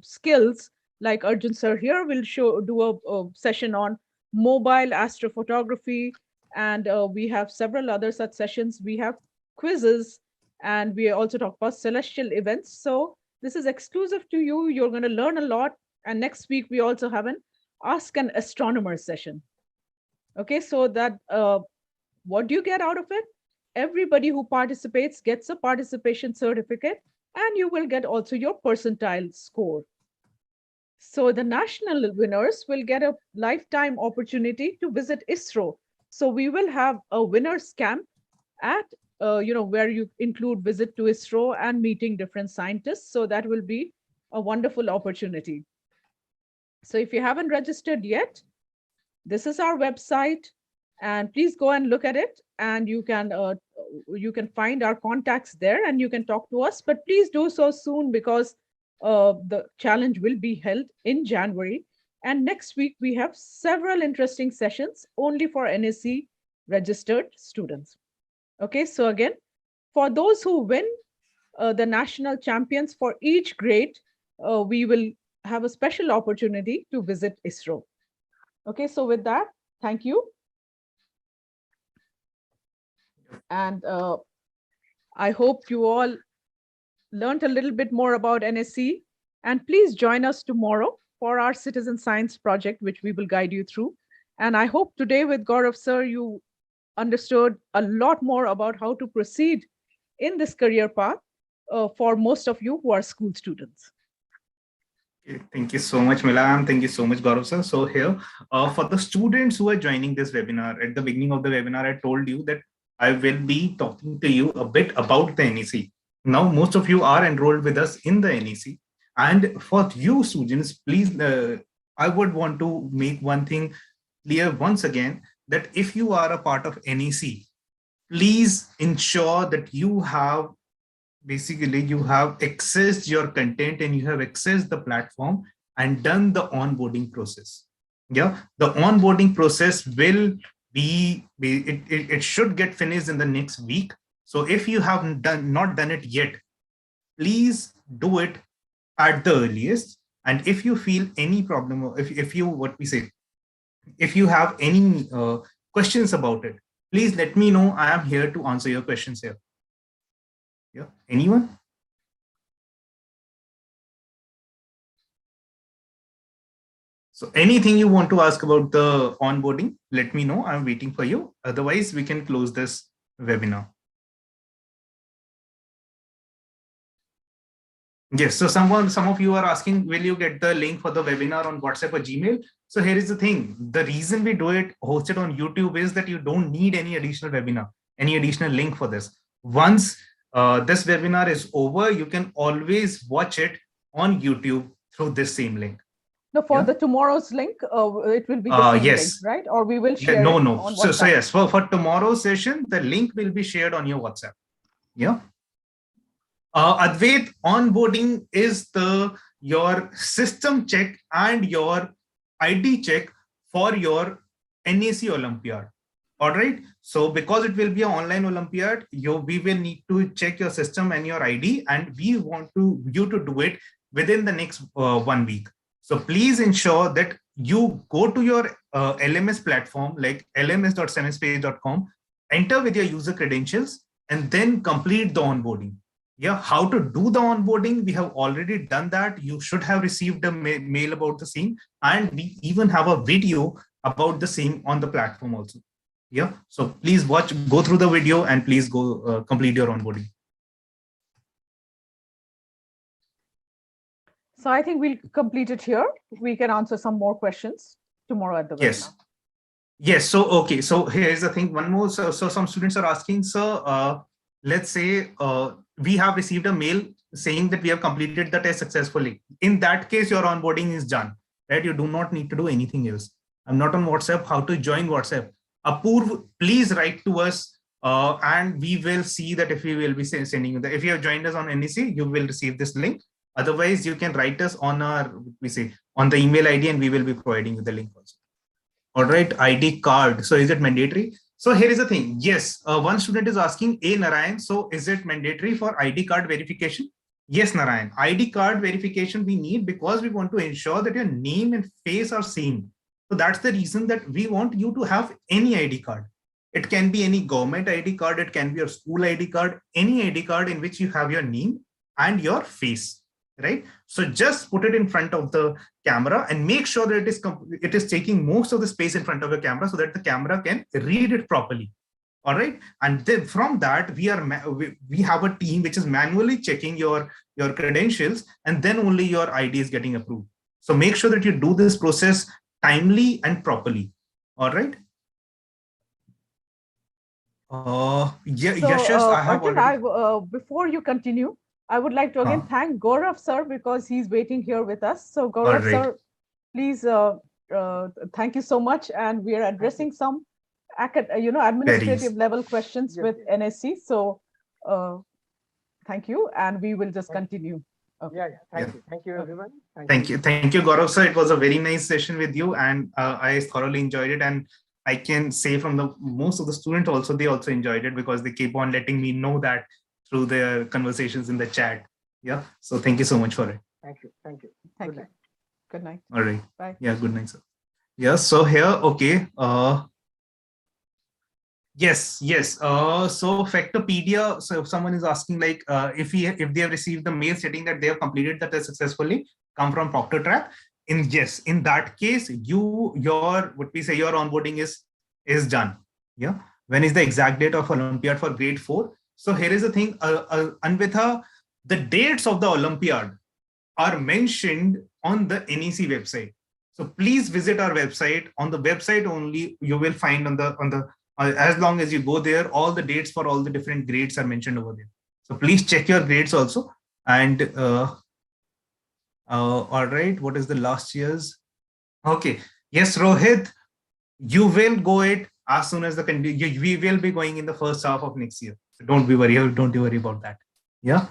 skills. Like Arjun sir here will do a session on mobile astrophotography. And we have several other such sessions. We have quizzes, and we also talk about celestial events. So this is exclusive to you. You're going to learn a lot. And next week, we also have an Ask an Astronomer session. Okay, so that what do you get out of it? Everybody who participates gets a participation certificate, and you will get also your percentile score. So the national winners will get a lifetime opportunity to visit ISRO. So we will have a winners camp at where you include visit to ISRO and meeting different scientists. So that will be a wonderful opportunity. So if you haven't registered yet, this is our website, and please go and look at it. And you can find our contacts there, and you can talk to us. But please do so soon, because the challenge will be held in January. And next week we have several interesting sessions only for NSE registered students. Okay, so again, for those who win the national champions for each grade, we will have a special opportunity to visit ISRO. Okay, so with that, thank you. And I hope you all learned a little bit more about NSE. And please join us tomorrow for our citizen science project, which we will guide you through. And I hope today with Gaurav sir, you understood a lot more about how to proceed in this career path for most of you who are school students. Okay, thank you so much, Milan. Thank you so much, Gaurav sir. So here, for the students who are joining this webinar, at the beginning of the webinar, I told you that I will be talking to you a bit about the NEC. Now, most of you are enrolled with us in the NEC. And for you students, please, I would want to make one thing clear once again, that if you are a part of NEC, please ensure that you have basically you have accessed your content and you have accessed the platform and done the onboarding process. Yeah, the onboarding process will it should get finished in the next week. So if you have not done it yet, please do it at the earliest. And if you feel any problem, or if you what we say, if you have any questions about it, please let me know. I am here to answer your questions here. Yeah, anyone? So anything you want to ask about the onboarding, let me know. I'm waiting for you. Otherwise, we can close this webinar. Yes, so some of you are asking, will you get the link for the webinar on WhatsApp or Gmail? So here is the thing. The reason we do it hosted on YouTube is that you don't need any additional webinar, any additional link for this. Once this webinar is over, you can always watch it on YouTube through this same link. No, for the tomorrow's link, it will be the same yes. link, right? Or we will share no, it no. on So WhatsApp. yes, for tomorrow's session, the link will be shared on your WhatsApp. Yeah. Advait, onboarding is your system check and your ID check for your NAC Olympiad. All right. So because it will be an online Olympiad, we will need to check your system and your ID, and we want you to do it within the next 1 week. So please ensure that you go to your LMS platform like lms.stemspace.com, enter with your user credentials, and then complete the onboarding. Yeah, how to do the onboarding, we have already done that. You should have received a mail about the same, and we even have a video about the same on the platform also. Yeah, so please go through the video, and please go complete your onboarding. So I think we'll complete it here. We can answer some more questions tomorrow at the webinar. Yes. So okay. So here's the thing. One more. So some students are asking. So let's say we have received a mail saying that we have completed the test successfully. In that case, your onboarding is done. Right? You do not need to do anything else. I'm not on WhatsApp. How to join WhatsApp? Apurv, please write to us, and we will see that if we will be sending you. If you have joined us on NEC, you will receive this link. Otherwise, you can write us on on the email ID, and we will be providing you the link also. All right, ID card. So is it mandatory? So here is the thing. Yes, one student is asking, Narayan, so is it mandatory for ID card verification? Yes, Narayan. ID card verification we need because we want to ensure that your name and face are same. So that's the reason that we want you to have any ID card. It can be any government ID card. It can be your school ID card, any ID card in which you have your name and your face. Right? So just put it in front of the camera and make sure that it is taking most of the space in front of your camera so that the camera can read it properly. All right. And then from that, we have a team which is manually checking your credentials, and then only your ID is getting approved. So make sure that you do this process timely and properly. All right. Yes, I have already... before you continue, I would like to again thank Gourav sir because he's waiting here with us. So Gourav sir, please, thank you so much. And we are addressing some administrative level questions with NSC. So thank you, and we will just continue. Okay. Thank you everyone. Thank you, Gaurav sir. It was a very nice session with you, and I thoroughly enjoyed it. And I can say from most of the students also, they also enjoyed it because they keep on letting me know that through their conversations in the chat. Yeah. So thank you so much for it. Thank you. Good night. Good night. All right. Bye. Yeah. Good night, sir. Yeah. So here, okay. Yes. So Factopedia. So if someone is asking like if they have received the mail stating that they have completed the test successfully, come from Proctor Track. In that case, your onboarding is done. Yeah. When is the exact date of Olympiad for grade 4? So here is the thing, Anvitha, the dates of the Olympiad are mentioned on the NEC website. So please visit our website. On the website only, you will find as long as you go there, all the dates for all the different grades are mentioned over there. So please check your grades also. And all right, what is the last year's? Okay, yes, Rohit, you will go it as soon as we will be going in the first half of next year. So don't you worry about that. Yeah.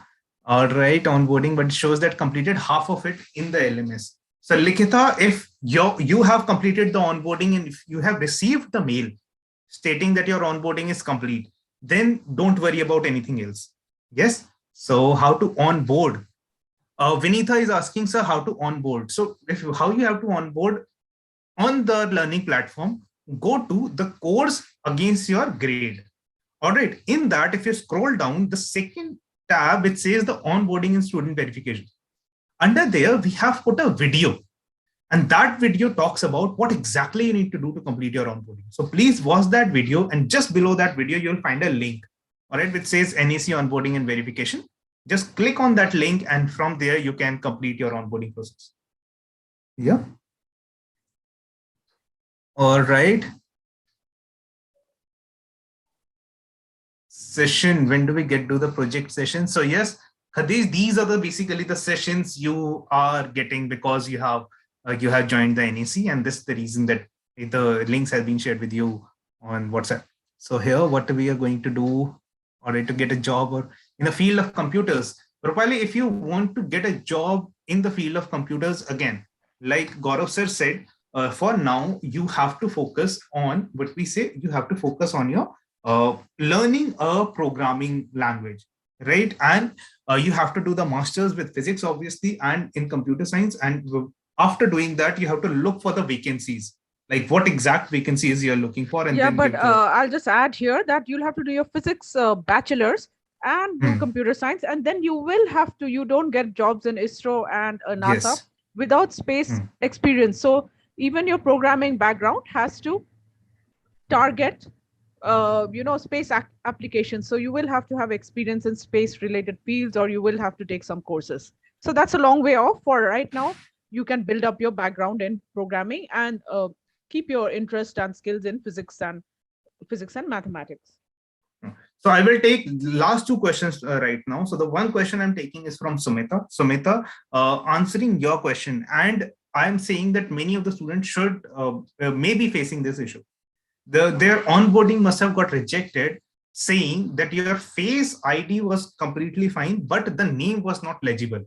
All right, onboarding, but it shows that completed half of it in the LMS. So Likita, if you have completed the onboarding and if you have received the mail stating that your onboarding is complete, then don't worry about anything else. Yes. So how to onboard? Vinitha is asking, sir, how to onboard. So how you have to onboard on the learning platform, go to the course against your grade. All right. In that, if you scroll down, the second tab, it says the onboarding and student verification. Under there, we have put a video. And that video talks about what exactly you need to do to complete your onboarding. So please watch that video. And just below that video, you'll find a link, all right, which says NEC onboarding and verification. Just click on that link. And from there, you can complete your onboarding process. Yeah. All right. Session. When do we get to the project session? So yes, Khadij, these are basically the sessions you are getting because you have joined the NEC, and this is the reason that the links have been shared with you on WhatsApp. So here, what we are going to do, all right, to get a job or in the field of computers. Rupali, if you want to get a job in the field of computers, again, like Gaurav sir said, for now, you have to focus on what we say, you have to focus on your learning a programming language, right? And you have to do the masters with physics, obviously, and in computer science. And after doing that, you have to look for the vacancies, like what exact vacancies you're looking for. And yeah, then but I'll just add here that you'll have to do your physics bachelor's and do computer science, and then you will have to, you don't get jobs in ISRO and NASA Yes. without space experience. So even your programming background has to target space applications. So you will have to have experience in space related fields, or you will have to take some courses. So that's a long way off. For right now, you can build up your background in programming and keep your interest and skills in physics and mathematics. So I will take last two questions right now. So the one question I'm taking is from Sumita. Sumita, answering your question, and I'm saying that many of the students should may be facing this issue. Their onboarding must have got rejected, saying that your face ID was completely fine, but the name was not legible.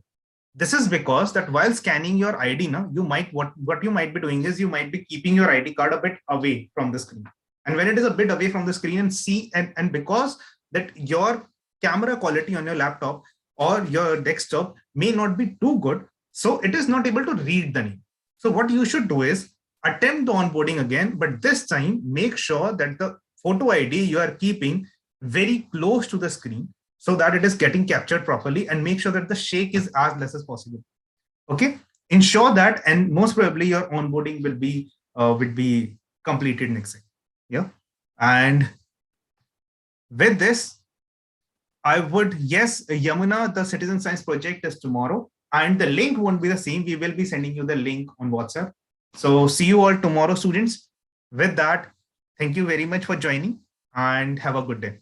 This is because that while scanning your ID, what you might be doing is you might be keeping your ID card a bit away from the screen. And when it is a bit away from the screen and because that your camera quality on your laptop or your desktop may not be too good, so it is not able to read the name. So what you should do is attempt the onboarding again, but this time make sure that the photo ID you are keeping very close to the screen so that it is getting captured properly, and make sure that the shake is as less as possible. Okay, ensure that, and most probably your onboarding will be completed next time. Yeah, and with this, I would, yes, Yamuna, the citizen science project is tomorrow, and the link won't be the same. We will be sending you the link on WhatsApp. So see you all tomorrow, students. With that, thank you very much for joining and have a good day.